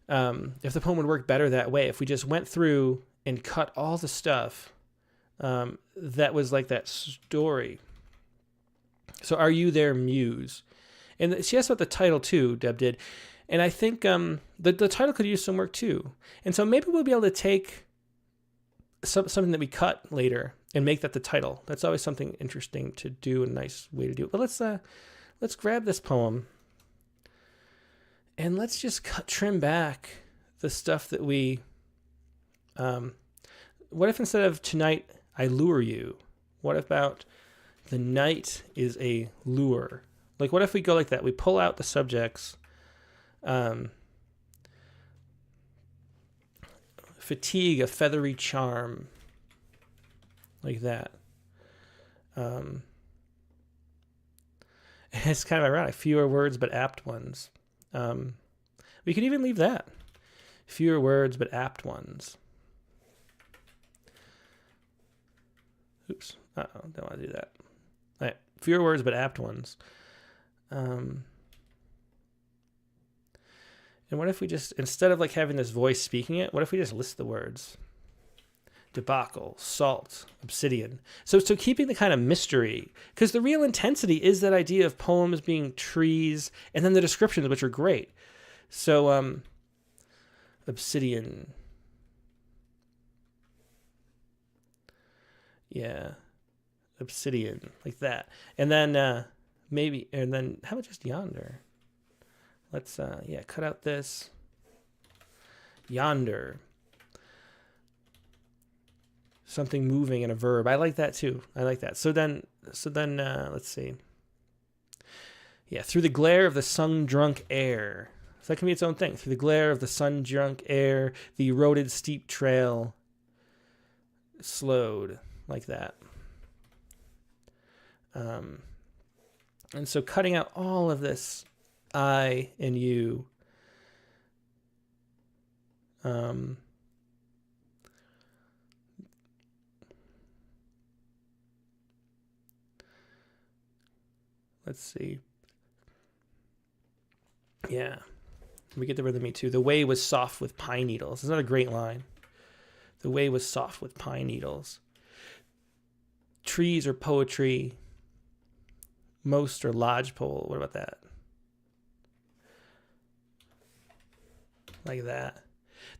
poem would work better that way. If we just went through and cut all the stuff that was like that story. So are you their muse? And she asked about the title too, Deb did. And I think the title could use some work too. And so maybe we'll be able to take something that we cut later and make that the title. That's always something interesting to do, a nice way to do it. But let's grab this poem and let's just trim back the stuff that we... what if instead of tonight I lure you, what about the night is a lure? Like what if we go like that? We pull out the subjects... fatigue, a feathery charm, like that. It's kind of ironic. Fewer words, but apt ones. We could even leave that. Fewer words, but apt ones. Oops. Uh-oh. Don't want to do that. All right. Fewer words, but apt ones. And what if we just, instead of like having this voice speaking it, what if we just list the words? Debacle, salt, obsidian. So keeping the kind of mystery, because the real intensity is that idea of poems being trees, and then the descriptions, which are great. So, obsidian. Yeah. Obsidian, like that. And then, and then how about just yonder? Let's, cut out this. Yonder. Something moving in a verb. I like that too. I like that. So then, let's see. Yeah, through the glare of the sun-drunk air. So that can be its own thing. Through the glare of the sun-drunk air, the eroded steep trail slowed, like that. And so cutting out all of this I and you. Let's see. Yeah. We get the rhythm me too. The way was soft with pine needles. Is that a great line? The way was soft with pine needles. Trees are poetry. Most are lodgepole. What about that? like that.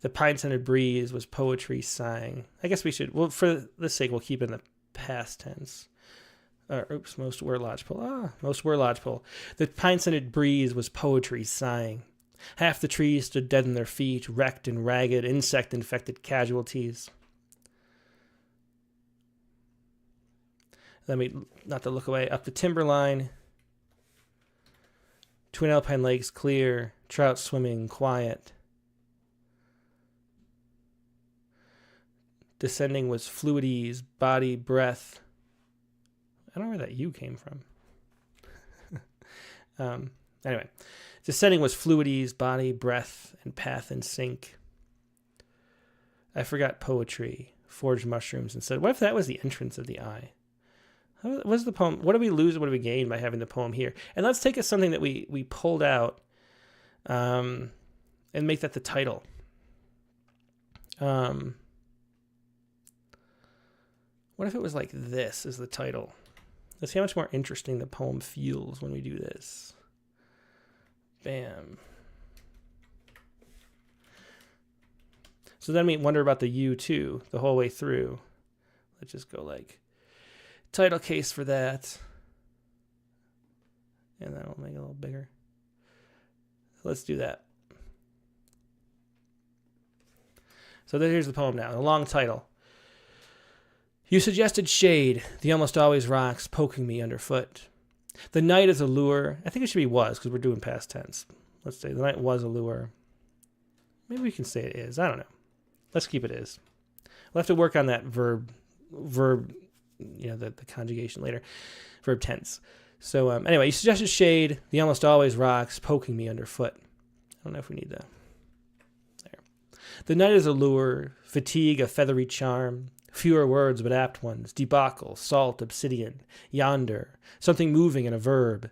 The pine-scented breeze was poetry sighing. I guess we should, well, for this sake, we'll keep it in the past tense. Most were lodgepole. Most were lodgepole. The pine-scented breeze was poetry sighing. Half the trees stood dead on their feet, wrecked and ragged, insect-infected casualties. Let me, not to look away, up the timberline. Twin alpine lakes clear, trout swimming quiet. Descending was fluides, body, breath. I don't know where that U came from. Anyway, descending was fluides, body, breath, and path and sink. I forgot poetry, forged mushrooms, and said, what if that was the entrance of the eye? What's the poem? What do we lose? What do we gain by having the poem here? And let's take something that we pulled out and make that the title. What if it was like this is the title? Let's see how much more interesting the poem feels when we do this. Bam. So then we wonder about the U too, the whole way through. Let's just go like title case for that. And then we'll make it a little bigger. Let's do that. So here's the poem now, the long title. You suggested shade, the almost always rocks poking me underfoot. The night is a lure. I think it should be was because we're doing past tense. Let's say the night was a lure. Maybe we can say it is. I don't know. Let's keep it is. We'll have to work on that verb, the conjugation later. Verb tense. So anyway, you suggested shade, the almost always rocks poking me underfoot. I don't know if we need that. There. The night is a lure, fatigue a feathery charm. Fewer words but apt ones, debacle, salt, obsidian, yonder, something moving in a verb.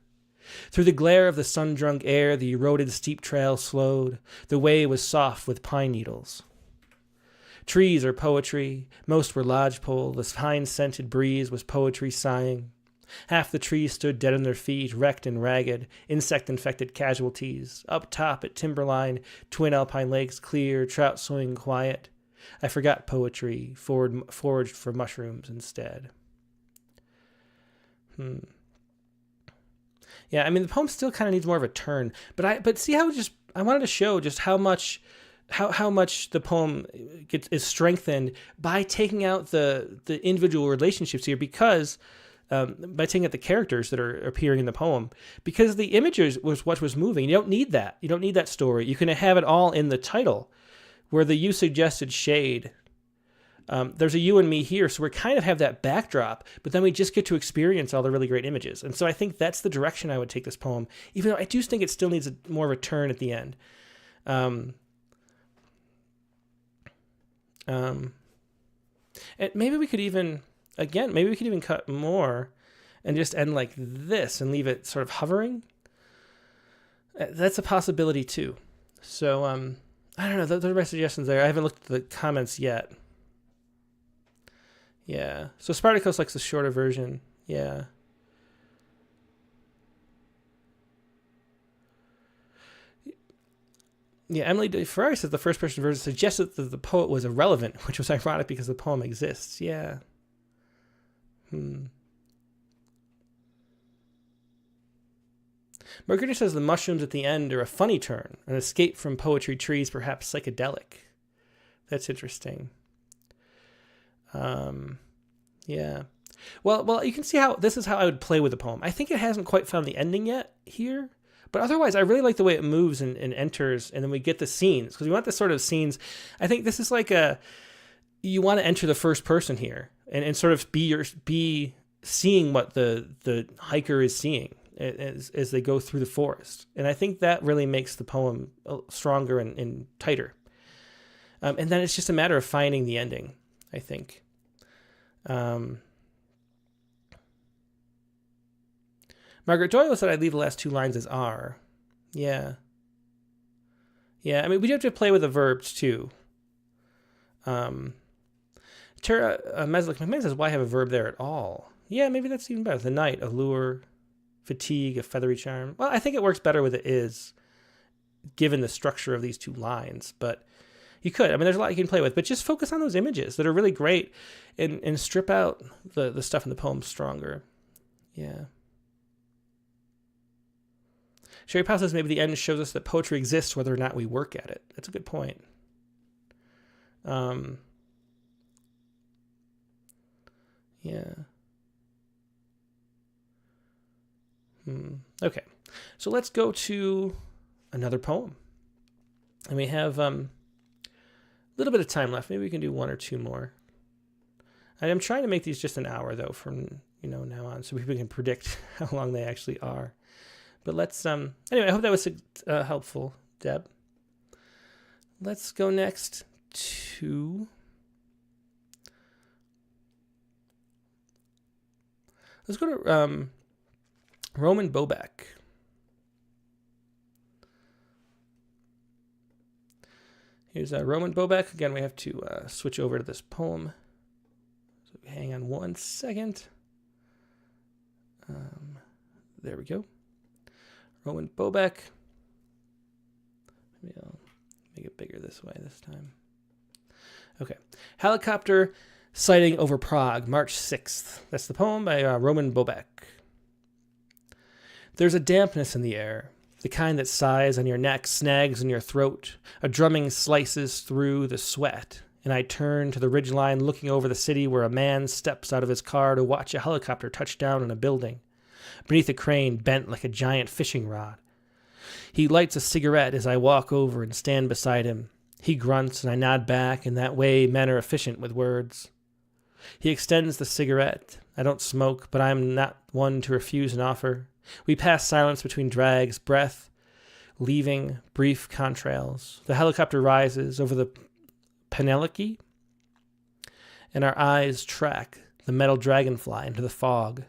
Through the glare of the sun-drunk air, the eroded steep trail slowed. The way was soft with pine needles. Trees are poetry, most were lodgepole, the pine-scented breeze was poetry sighing. Half the trees stood dead on their feet, wrecked and ragged, insect-infected casualties. Up top at timberline, twin alpine lakes clear, trout swimming quiet. I forgot poetry, forged for mushrooms instead. Yeah, I mean the poem still kind of needs more of a turn, but see how I wanted to show just how much the poem is strengthened by taking out the individual relationships here, because by taking out the characters that are appearing in the poem, because the images was what was moving. You don't need that. You don't need that story. You can have it all in the title. Where the you suggested shade, there's a you and me here, so we kind of have that backdrop, but then we just get to experience all the really great images. And so I think that's the direction I would take this poem, even though I do think it still needs more of a turn at the end. And maybe we could even cut more and just end like this and leave it sort of hovering. That's a possibility too. So, I don't know. Those are my suggestions there. I haven't looked at the comments yet. Yeah. So Spartacus likes the shorter version. Yeah. Yeah, Emily Ferrari says the first person version suggested that the poet was irrelevant, which was ironic because the poem exists. Yeah. Margarita says the mushrooms at the end are a funny turn, an escape from poetry trees, perhaps psychedelic. That's interesting. Yeah. Well, you can see how this is how I would play with the poem. I think it hasn't quite found the ending yet here, but otherwise I really like the way it moves and enters, and then we get the scenes, because we want this sort of scenes. I think this is like you want to enter the first person here and sort of be seeing what the hiker is seeing as they go through the forest. And I think that really makes the poem stronger and tighter. And then it's just a matter of finding the ending, I think. Margaret Doyle said I'd leave the last two lines as are. Yeah. Yeah, I mean, we do have to play with the verbs too. Tara McMahon says, why have a verb there at all? Yeah, maybe that's even better. The night, allure, fatigue, a feathery charm. Well, I think it works better with it is. given the structure of these two lines, but you could. I mean, there's a lot you can play with, but just focus on those images that are really great and strip out the stuff in the poem stronger. Yeah. Sherry Powell says maybe the end shows us that poetry exists whether or not we work at it. That's a good point. Yeah. Okay. So let's go to another poem. And we have a little bit of time left. Maybe we can do one or two more. I'm trying to make these just an hour, though, from now on, so people can predict how long they actually are. But let's anyway, I hope that was helpful, Deb. Let's go next to let's go to Roman Bobek. Here's Roman Bobek. Again, we have to switch over to this poem. So hang on one second. There we go. Roman Bobek. Maybe I'll make it bigger this way this time. Okay. Helicopter sighting over Prague, March 6th. That's the poem by Roman Bobek. There's a dampness in the air, the kind that sighs on your neck, snags in your throat. A drumming slices through the sweat, and I turn to the ridgeline looking over the city where a man steps out of his car to watch a helicopter touch down on a building, beneath a crane bent like a giant fishing rod. He lights a cigarette as I walk over and stand beside him. He grunts, and I nod back, and that way men are efficient with words. He extends the cigarette. I don't smoke, but I am not one to refuse an offer. We pass silence between drags, breath, leaving brief contrails. The helicopter rises over the Peneliki, and our eyes track the metal dragonfly into the fog.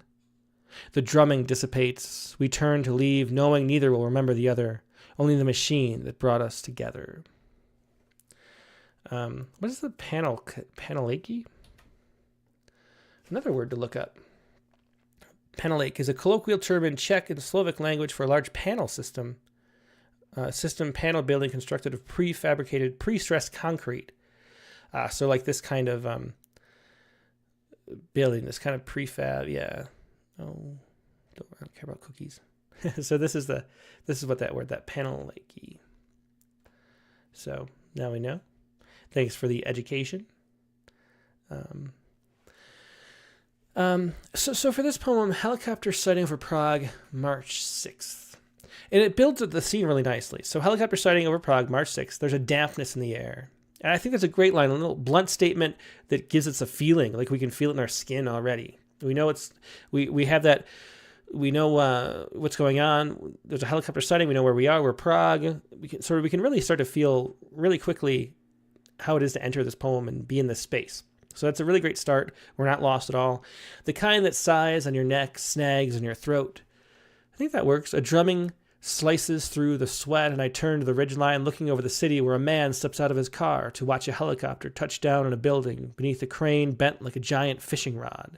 The drumming dissipates. We turn to leave, knowing neither will remember the other, only the machine that brought us together. What is the Peneliki? Another word to look up. Panelake is a colloquial term in Czech and Slovak language for a large panel system. Panel building constructed of prefabricated, pre-stressed concrete. So like this kind of building, this kind of prefab, yeah. Oh, I don't care about cookies. So this is what that Panelake. So now we know. Thanks for the education. So for this poem, helicopter sighting over Prague, March 6th. And it builds up the scene really nicely. So helicopter sighting over Prague, March 6th. There's a dampness in the air. And I think that's a great line, a little blunt statement that gives us a feeling, like we can feel it in our skin already. We know we have that, we know what's going on. There's a helicopter sighting. We know where we are. We're Prague. We can really start to feel really quickly how it is to enter this poem and be in this space. So that's a really great start. We're not lost at all. The kind that sighs on your neck, snags in your throat. I think that works. A drumming slices through the sweat, and I turn to the ridgeline looking over the city where a man steps out of his car to watch a helicopter touch down on a building beneath a crane bent like a giant fishing rod.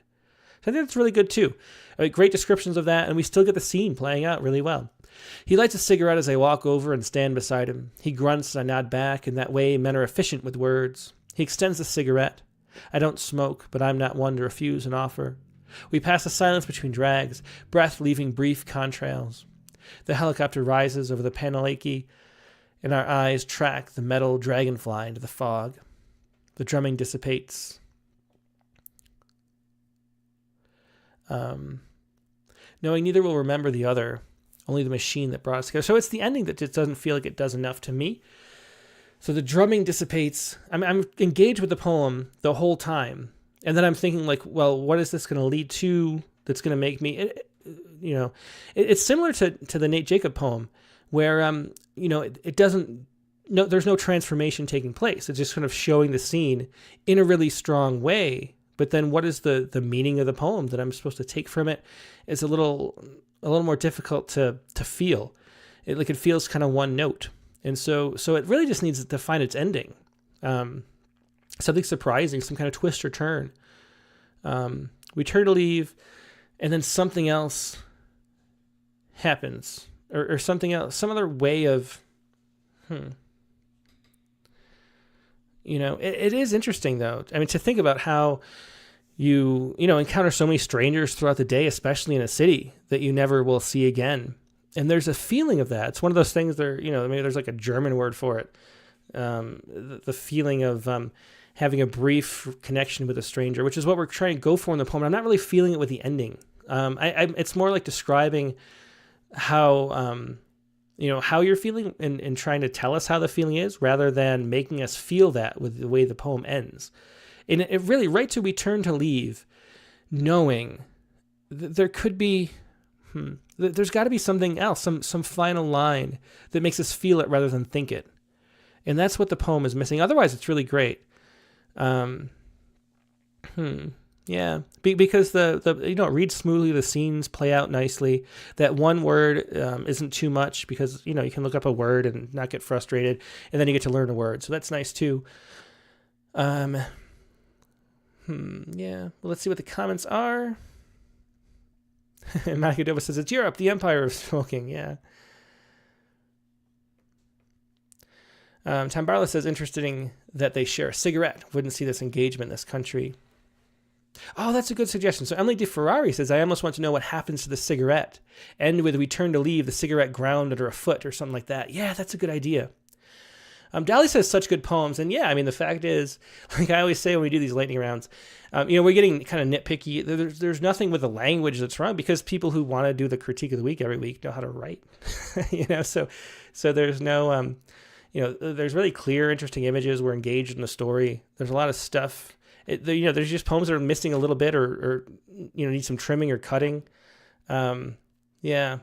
So I think that's really good too. Great descriptions of that, and we still get the scene playing out really well. He lights a cigarette as I walk over and stand beside him. He grunts and I nod back, and that way men are efficient with words. He extends the cigarette. I don't smoke, but I'm not one to refuse an offer. We pass a silence between drags, breath leaving brief contrails. The helicopter rises over the Paneliki, and our eyes track the metal dragonfly into the fog. The drumming dissipates. Knowing neither will remember the other, only the machine that brought us together. So it's the ending that just doesn't feel like it does enough to me. So the drumming dissipates. I'm engaged with the poem the whole time. And then I'm thinking like, well, what is this going to lead to that's going to make me, it's similar to the Nate Jacob poem where, it doesn't, no, there's no transformation taking place. It's just kind of showing the scene in a really strong way. But then what is the meaning of the poem that I'm supposed to take from it is a little more difficult to feel. It feels kind of one note. And so it really just needs to find its ending. Something surprising, some kind of twist or turn. We turn to leave, and then something else happens. Or something else, some other way of You know, it is interesting though. I mean, to think about how you encounter so many strangers throughout the day, especially in a city that you never will see again. And there's a feeling of that. It's one of those things there, maybe there's like a German word for it. The feeling of having a brief connection with a stranger, which is what we're trying to go for in the poem. I'm not really feeling it with the ending. It's more like describing how, how you're feeling and trying to tell us how the feeling is rather than making us feel that with the way the poem ends. And it really, right to we turn to leave, knowing there could be, there's got to be something else, some final line that makes us feel it rather than think it. And that's what the poem is missing. Otherwise, it's really great. Yeah, because it reads smoothly, the scenes play out nicely. That one word isn't too much because, you can look up a word and not get frustrated, and then you get to learn a word. So that's nice too. Yeah, well, let's see what the comments are. Monica Dova says, it's Europe, the empire of smoking, yeah. Tom Barlow says, interesting that they share a cigarette. Wouldn't see this engagement in this country. Oh, that's a good suggestion. So Emily DeFerrari says, I almost want to know what happens to the cigarette. End with we turn to leave, the cigarette ground under a foot or something like that. Yeah, that's a good idea. Dolly says such good poems. And yeah, I mean, the fact is, like I always say when we do these lightning rounds, we're getting kind of nitpicky. There's nothing with the language that's wrong because people who want to do the critique of the week every week know how to write, so there's no, there's really clear, interesting images. We're engaged in the story. There's a lot of stuff. There's just poems that are missing a little bit or need some trimming or cutting. Yeah.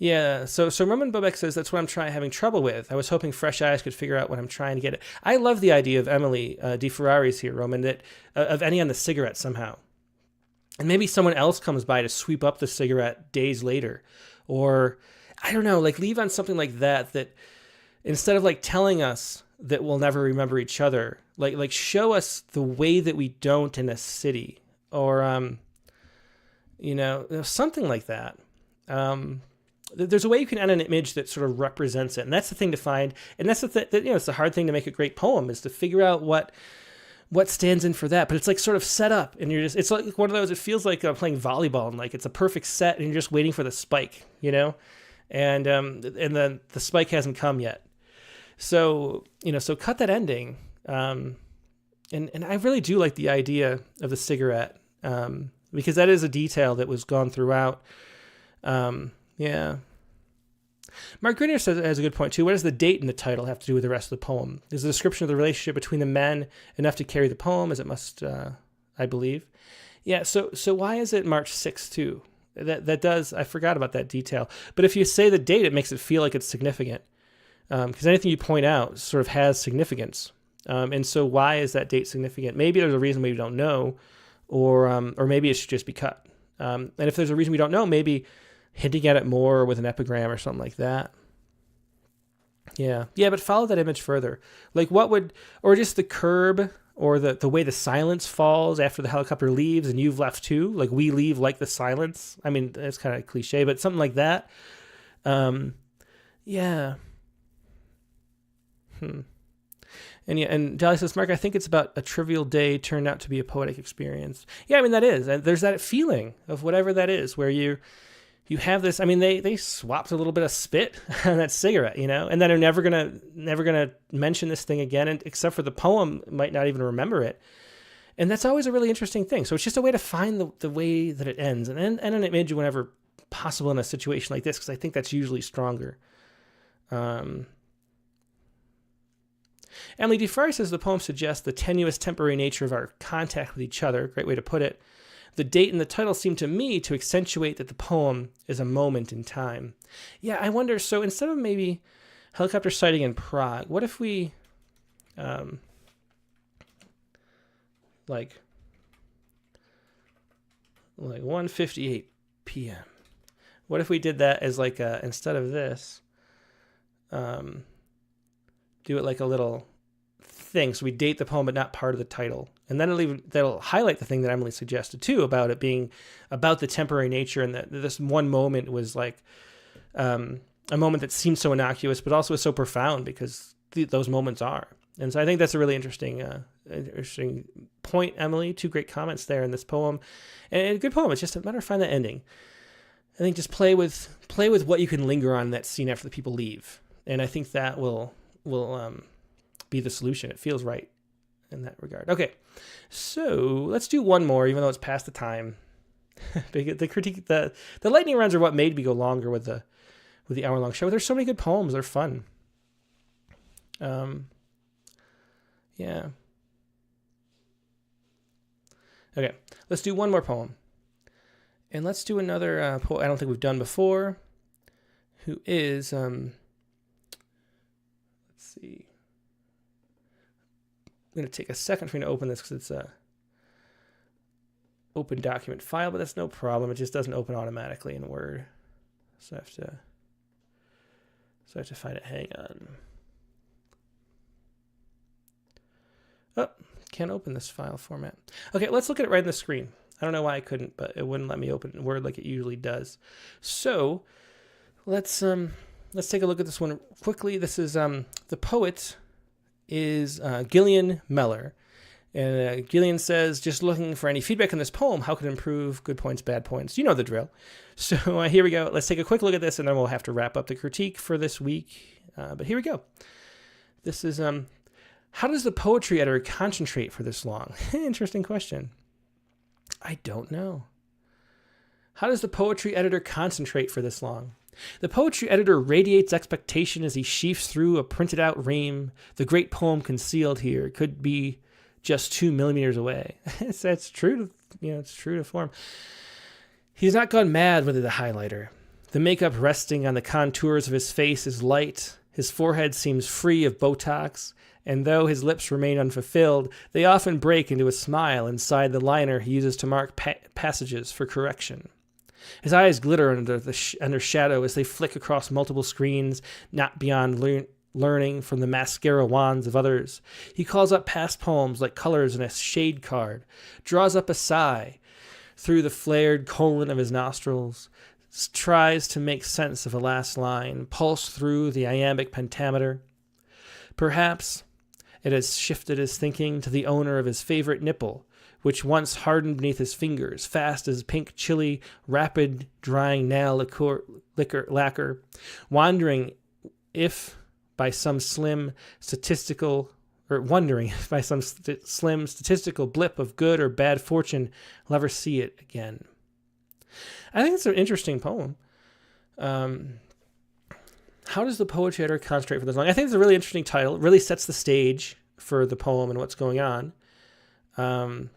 Yeah, so Roman Bobek says that's what I'm having trouble with. I was hoping fresh eyes could figure out what I'm trying to get at. I love the idea of Emily DeFerrari's here, Roman, that of any on the cigarette somehow. And maybe someone else comes by to sweep up the cigarette days later. Or, I don't know, like leave on something like that instead of like telling us that we'll never remember each other, like show us the way that we don't in a city. Or, something like that. There's a way you can add an image that sort of represents it. And that's the thing to find. And that's it's the hard thing to make a great poem is to figure out what stands in for that. But it's like sort of set up and it's like one of those, it feels like playing volleyball and like it's a perfect set and you're just waiting for the spike, and then the spike hasn't come yet. So, so cut that ending. And I really do like the idea of the cigarette, because that is a detail that was gone throughout. Yeah. Mark Grenier says has a good point too. What does the date in the title have to do with the rest of the poem? Is the description of the relationship between the men enough to carry the poem as it must, I believe? Yeah. So why is it March 6th too? That does, I forgot about that detail. But if you say the date, it makes it feel like it's significant. Because anything you point out sort of has significance. And so why is that date significant? Maybe there's a reason we don't know, or maybe it should just be cut. And if there's a reason we don't know, maybe hinting at it more with an epigram or something like that. Yeah, but follow that image further. Like or just the curb or the way the silence falls after the helicopter leaves and you've left too. Like we leave like the silence. I mean, it's kind of cliche, but something like that. Yeah. And Dolly says, Mark, I think it's about a trivial day turned out to be a poetic experience. Yeah, I mean, that is. And there's that feeling of whatever that is where you have this. I mean, they swapped a little bit of spit on that cigarette, and then they're never gonna mention this thing again, and except for the poem might not even remember it. And that's always a really interesting thing. So it's just a way to find the way that it ends and an image whenever possible in a situation like this, because I think that's usually stronger. Emily DeFry says the poem suggests the tenuous temporary nature of our contact with each other. Great way to put it. The date and the title seem to me to accentuate that the poem is a moment in time. Yeah, I wonder, so instead of maybe helicopter sighting in Prague, what if we, like 1:58 p.m. What if we did that as like instead of this, do it like a little thing. So we date the poem, but not part of the title. And then that'll highlight the thing that Emily suggested too, about it being about the temporary nature and that this one moment was like, a moment that seems so innocuous, but also is so profound because those moments are. And so I think that's a really interesting point, Emily. 2 great comments there in this poem, and a good poem. It's just a matter of finding that ending. I think just play with what you can linger on in that scene after the people leave, and I think that will be the solution. It feels right in that regard. Okay, so let's do one more, even though it's past the time. The critique, the lightning rounds are what made me go longer with the hour-long show. There's so many good poems. They're fun. Yeah. Okay, let's do one more poem. And let's do another poet I don't think we've done before, who is, let's see. I'm going to take a second for me to open this because it's a open document file, but that's no problem. It just doesn't open automatically in Word. So I have to find it. Hang on. Oh, can't open this file format. Okay, let's look at it right on the screen. I don't know why I couldn't, but it wouldn't let me open Word like it usually does. So let's take a look at this one quickly. This is the poet is Gillian Meller. And Gillian says, just looking for any feedback on this poem. How could it improve? Good points, bad points. You know the drill. So here we go. Let's take a quick look at this, and then we'll have to wrap up the critique for this week. But here we go. This is, how does the poetry editor concentrate for this long? Interesting question. I don't know. How does the poetry editor concentrate for this long? The poetry editor radiates expectation as he sheafs through a printed-out ream. The great poem concealed here could be just 2 millimeters away. That's true to, it's true to form. He's not gone mad with the highlighter. The makeup resting on the contours of his face is light. His forehead seems free of Botox, and though his lips remain unfulfilled, they often break into a smile inside the liner he uses to mark passages for correction. His eyes glitter under shadow as they flick across multiple screens, not beyond learning from the mascara wands of others. He calls up past poems like colors in a shade card, draws up a sigh through the flared colon of his nostrils, tries to make sense of a last line, pulse through the iambic pentameter. Perhaps it has shifted his thinking to the owner of his favorite nipple, which once hardened beneath his fingers, fast as pink chili, rapid drying nail lacquer, wondering if by some slim statistical blip of good or bad fortune, he'll ever see it again. I think it's an interesting poem. How does the poetry editor concentrate for this long? I think it's a really interesting title. It really sets the stage for the poem and what's going on. I'm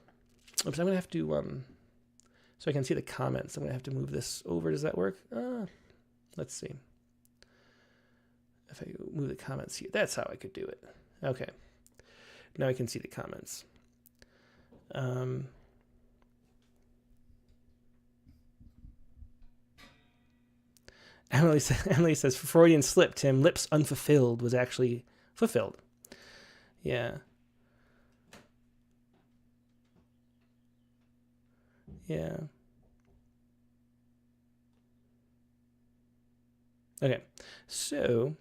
going to have to, so I can see the comments, I'm going to have to move this over. Does that work? Let's see. If I move the comments here, that's how I could do it. Okay. Now I can see the comments. Emily says, Freudian slip, Tim. Lips unfulfilled was actually fulfilled. Yeah. Yeah. Okay. So,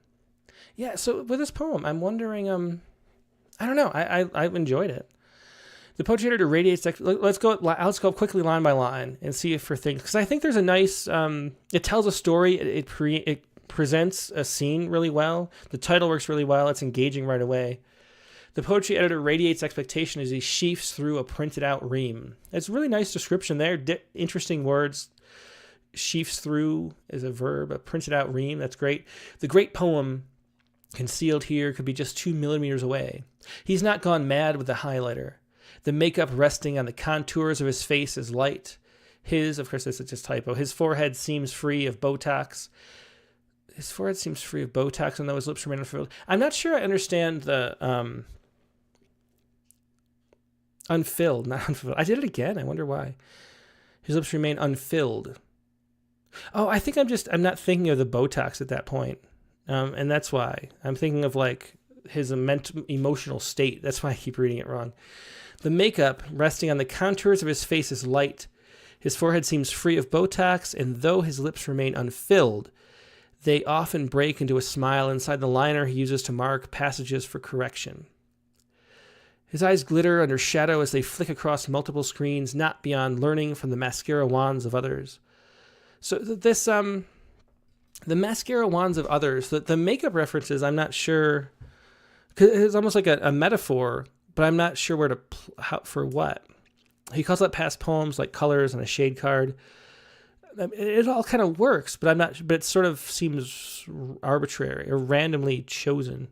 yeah, so with this poem, I'm wondering, I don't know, I enjoyed it. The poetry editor radiates, let's go quickly line by line and see if for things, because I think there's a nice, it tells a story, it presents a scene really well, the title works really well, it's engaging right away. The poetry editor radiates expectation as he sheafs through a printed out ream. It's a really nice description there, interesting words. Sheafs through is a verb, a printed out ream, that's great. The great poem concealed here could be just 2 millimeters away. He's not gone mad with the highlighter. The makeup resting on the contours of his face is light. Of course, this is just typo. His forehead seems free of Botox. And though his lips remain unfulfilled. I'm not sure I understand the unfilled, not unfulfilled. I did it again. I wonder why. His lips remain unfilled. Oh, I think I'm not thinking of the Botox at that point. And that's why. I'm thinking of like his emotional state. That's why I keep reading it wrong. The makeup resting on the contours of his face is light. His forehead seems free of Botox, and though his lips remain unfilled, They often break into a smile inside the liner he uses to mark passages for correction. His eyes glitter under shadow as they flick across multiple screens, not beyond learning from the mascara wands of others. So this, the mascara wands of others, the makeup references, I'm not sure, because it's almost like a metaphor, but I'm not sure where to, for what. He calls out past poems like colors and a shade card. It all kind of works, but but it sort of seems arbitrary or randomly chosen.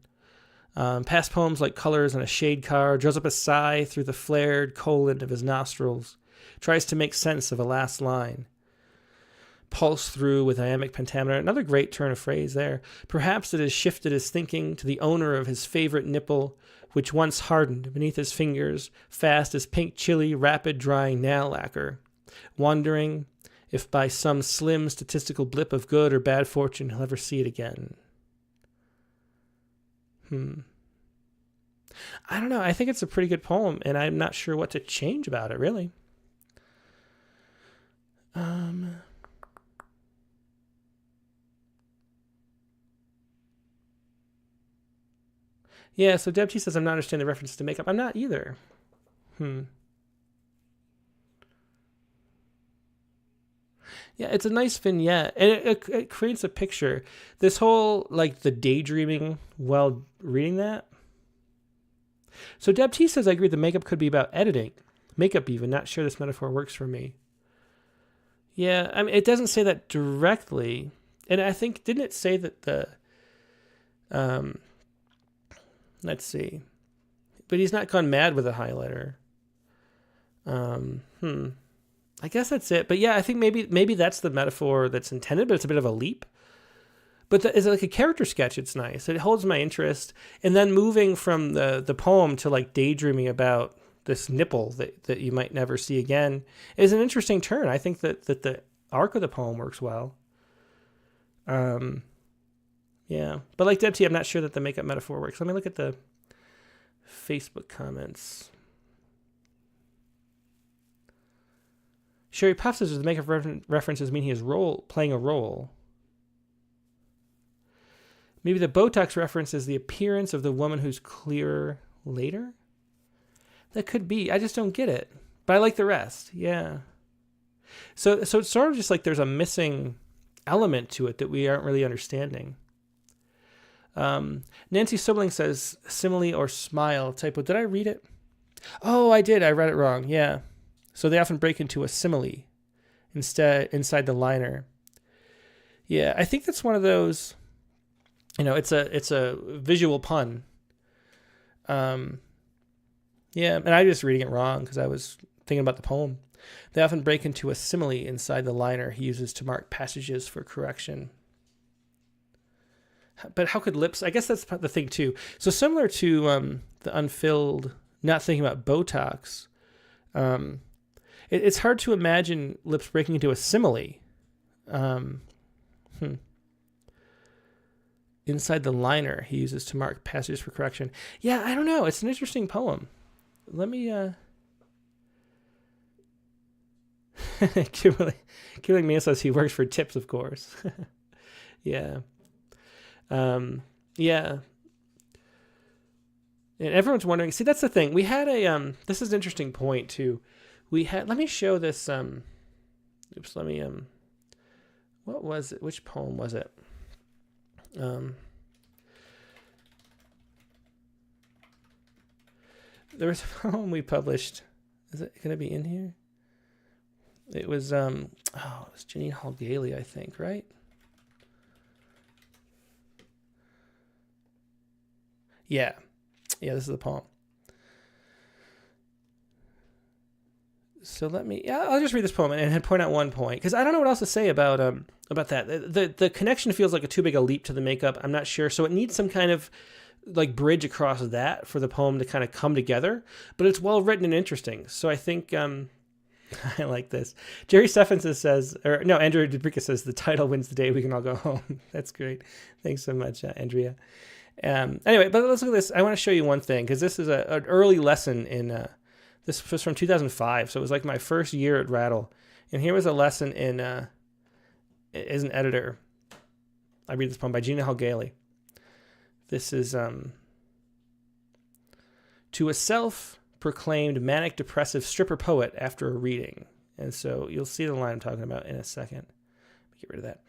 Past poems like colors and a shade card, draws up a sigh through the flared colon of his nostrils, tries to make sense of a last line. Pulse through with iambic pentameter, another great turn of phrase there. Perhaps it has shifted his thinking to the owner of his favorite nipple, which once hardened beneath his fingers, fast as pink chili, rapid drying nail lacquer, wondering if by some slim statistical blip of good or bad fortune he'll ever see it again. I don't know. I think it's a pretty good poem, and I'm not sure what to change about it, really. Yeah, so Deb T says, I'm not understanding the reference to makeup. I'm not either. Yeah, it's a nice vignette, and it creates a picture. This whole, like, the daydreaming while reading that. So Deb T says, I agree the makeup could be about editing. Makeup even, not sure this metaphor works for me. Yeah, I mean, it doesn't say that directly. And I think, didn't it say that the, let's see. But he's not gone mad with a highlighter. I guess that's it. But yeah, I think maybe that's the metaphor that's intended, but it's a bit of a leap. But it's like a character sketch. It's nice. It holds my interest. And then moving from the poem to like daydreaming about this nipple that you might never see again is an interesting turn. I think that the arc of the poem works well. Yeah. But like Deb T, I'm not sure that the makeup metaphor works. Let me look at the Facebook comments. Sherry Puff says the makeup references mean he is playing a role. Maybe the Botox reference is the appearance of the woman who's clearer later? That could be. I just don't get it. But I like the rest. Yeah. So it's sort of just like there's a missing element to it that we aren't really understanding. Nancy Sobling says simile or smile typo. Did I read it? Oh, I did. I read it wrong. Yeah. So they often break into a simile inside the liner. Yeah, I think that's one of those, it's a visual pun. Yeah, and I'm just reading it wrong because I was thinking about the poem. They often break into a simile inside the liner he uses to mark passages for correction. But how could lips? I guess that's the thing too. So similar to the unfilled, not thinking about Botox. It's hard to imagine lips breaking into a simile. Inside the liner he uses to mark passages for correction. Yeah, I don't know. It's an interesting poem. Let me. Killing me says he works for tips, of course. Yeah. Yeah. And everyone's wondering. See, that's the thing. We had this is an interesting point too. Let me show this. What was it? Which poem was it? There was a poem we published. Is it going to be in here? It was, it was Janine Hall Gailey, I think, right? Yeah. Yeah, this is the poem. So I'll just read this poem and point out one point, because I don't know what else to say about that. The connection feels like too big a leap to the makeup. I'm not sure. So it needs some kind of like bridge across that for the poem to kind of come together, but it's well written and interesting. So I think, I like this. Jerry Stephenson Andrea Dubrica says the title wins the day. We can all go home. That's great. Thanks so much, Andrea. Anyway, but let's look at this. I want to show you one thing, because this is an early lesson in, this was from 2005, so it was like my first year at Rattle. And here was a lesson in as an editor. I read this poem by Gina Halgaly. This is to a self-proclaimed manic depressive stripper poet after a reading. And so you'll see the line I'm talking about in a second. Get rid of that.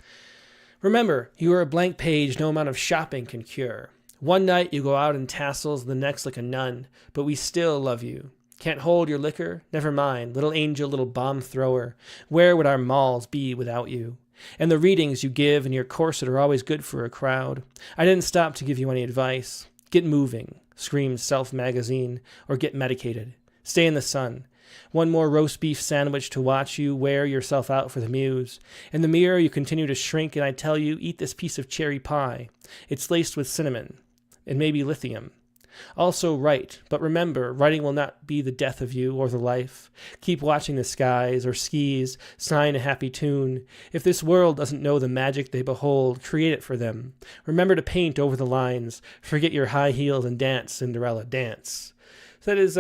Remember, you are a blank page no amount of shopping can cure. One night you go out in tassels, the next like a nun, but we still love you. Can't hold your liquor? Never mind, little angel, little bomb thrower. Where would our malls be without you? And the readings you give in your corset are always good for a crowd. I didn't stop to give you any advice. Get moving, screams Self Magazine, or get medicated. Stay in the sun. One more roast beef sandwich to watch you wear yourself out for the muse. In the mirror you continue to shrink, and I tell you, eat this piece of cherry pie. It's laced with cinnamon, and maybe lithium. Also write, but remember, writing will not be the death of you or the life. Keep watching the skies or skis, sign a happy tune. If this world doesn't know the magic they behold, create it for them. Remember to paint over the lines. Forget your high heels and dance, Cinderella, dance. So that is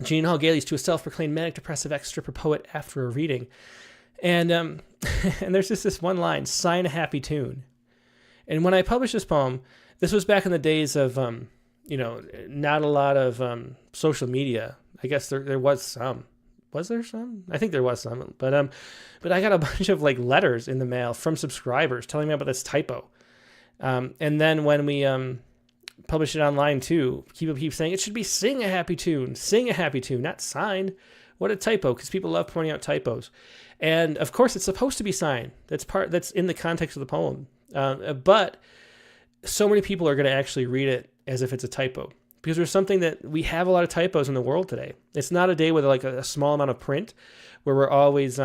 Gene Halgaly's To a Self-Proclaimed Manic Depressive Ex-Stripper Poet After a Reading. And and there's just this one line, sign a happy tune. And when I published this poem, this was back in the days of not a lot of social media. I guess there was some. Was there some? I think there was some. But I got a bunch of like letters in the mail from subscribers telling me about this typo. And then when we published it online too, people keep saying it should be sing a happy tune, not sign. What a typo, because people love pointing out typos. And of course it's supposed to be signed. That's in the context of the poem. But so many people are going to actually read it as if it's a typo, because there's something that we have a lot of typos in the world today. It's not a day with like a small amount of print where we're always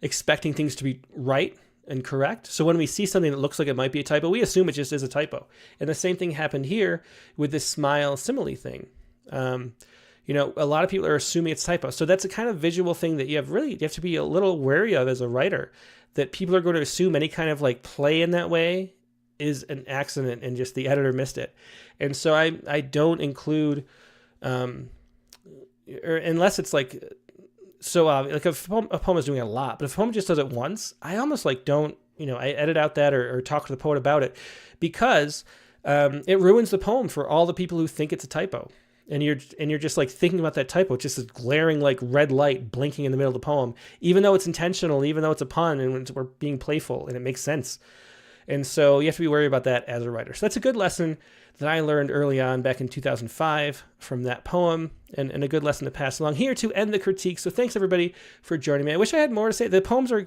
expecting things to be right and correct. So when we see something that looks like it might be a typo, we assume it just is a typo. And the same thing happened here with this smile simile thing. A lot of people are assuming it's typo. So that's a kind of visual thing that you have to be a little wary of as a writer, that people are going to assume any kind of like play in that way is an accident and just the editor missed it. And so I don't include, or unless it's like so obvious, like if a poem is doing it a lot, but if a poem just does it once, I almost like don't, I edit out that or talk to the poet about it, because it ruins the poem for all the people who think it's a typo. And you're just like thinking about that typo, just this glaring like red light blinking in the middle of the poem, even though it's intentional, even though it's a pun and we're being playful and it makes sense. And so you have to be worried about that as a writer. So that's a good lesson that I learned early on back in 2005 from that poem, and a good lesson to pass along here to end the critique. So thanks everybody for joining me. I wish I had more to say. The poems are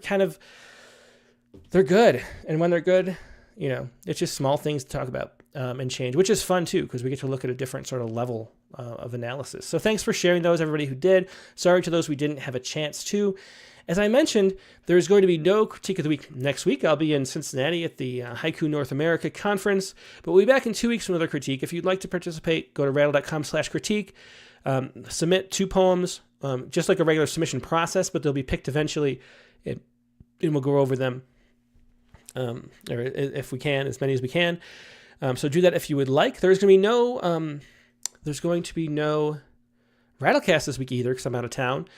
they're good. And when they're good, it's just small things to talk about and change, which is fun too, because we get to look at a different sort of level of analysis. So thanks for sharing those, everybody who did. Sorry to those we didn't have a chance to. As I mentioned, there's going to be no critique of the week next week. I'll be in Cincinnati at the Haiku North America Conference, but we'll be back in 2 weeks with another critique. If you'd like to participate, go to rattle.com/critique. Submit 2 poems, just like a regular submission process, but they'll be picked eventually, and we'll go over them, or if we can, as many as we can. So do that if you would like. There's going to be no Rattlecast this week either, because I'm out of town.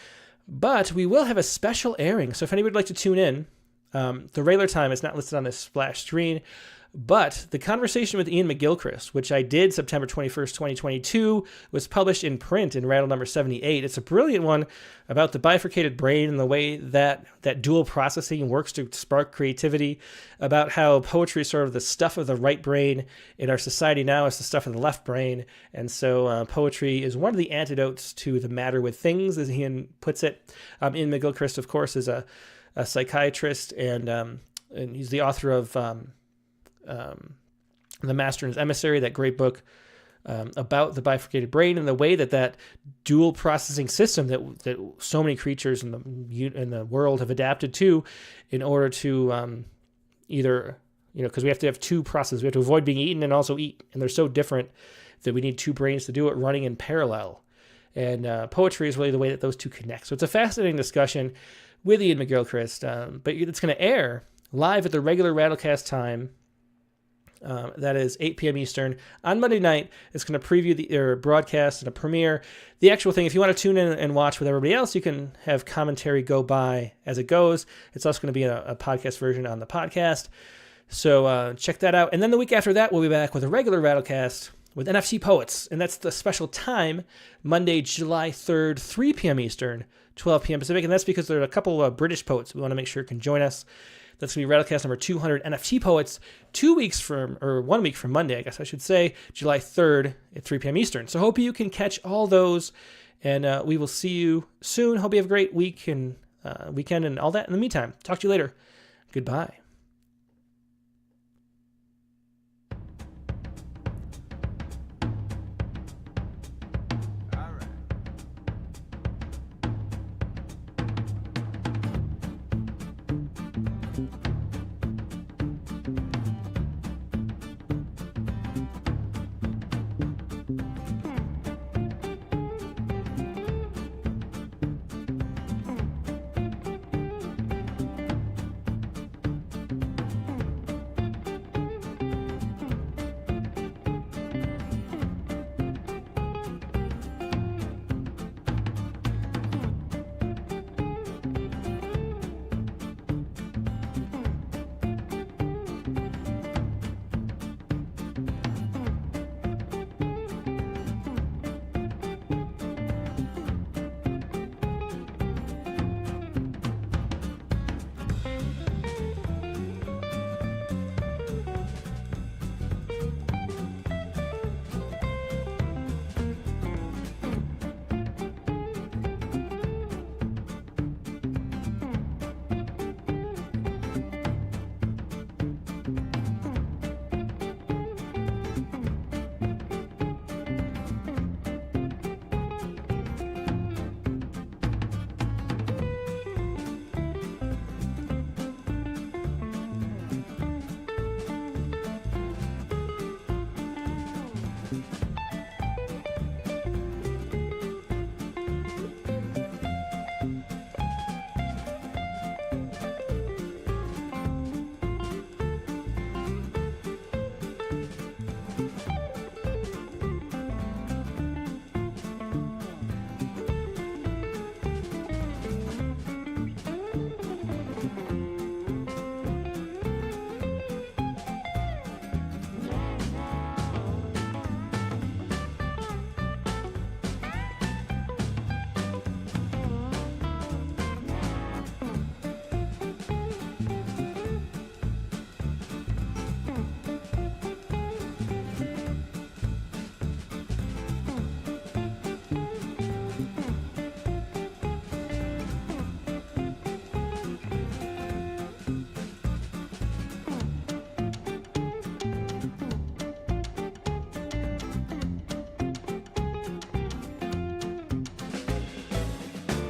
But we will have a special airing. So if anybody would like to tune in, the regular time is not listed on this splash screen, but the conversation with Ian McGilchrist, which I did September 21st, 2022, was published in print in Rattle number 78. It's a brilliant one about the bifurcated brain and the way that dual processing works to spark creativity, about how poetry is sort of the stuff of the right brain in our society now is the stuff of the left brain. And so poetry is one of the antidotes to the matter with things, as Ian puts it. Ian McGilchrist, of course, is a psychiatrist, and he's the author of The Master and His Emissary, that great book about the bifurcated brain and the way that dual processing system that so many creatures in the world have adapted to, in order to either, because we have to have 2 processes. We have to avoid being eaten and also eat, and they're so different that we need 2 brains to do it running in parallel. And poetry is really the way that those 2 connect. So it's a fascinating discussion with Ian McGilchrist, but it's going to air live at the regular Rattlecast time That is 8 p.m. Eastern on Monday night. It's going to preview the broadcast and a premiere. The actual thing, if you want to tune in and watch with everybody else, you can have commentary go by as it goes. It's also going to be a podcast version on the podcast. So check that out. And then the week after that, we'll be back with a regular Rattlecast with NFC Poets. And that's the special time, Monday, July 3rd, 3 p.m. Eastern, 12 p.m. Pacific. And that's because there are a couple of British poets we want to make sure can join us. That's going to be Rattlecast number 200, NFT Poets, 1 week from Monday, I guess I should say, July 3rd at 3 p.m. Eastern. So hope you can catch all those, and we will see you soon. Hope you have a great week and weekend and all that. In the meantime, talk to you later. Goodbye.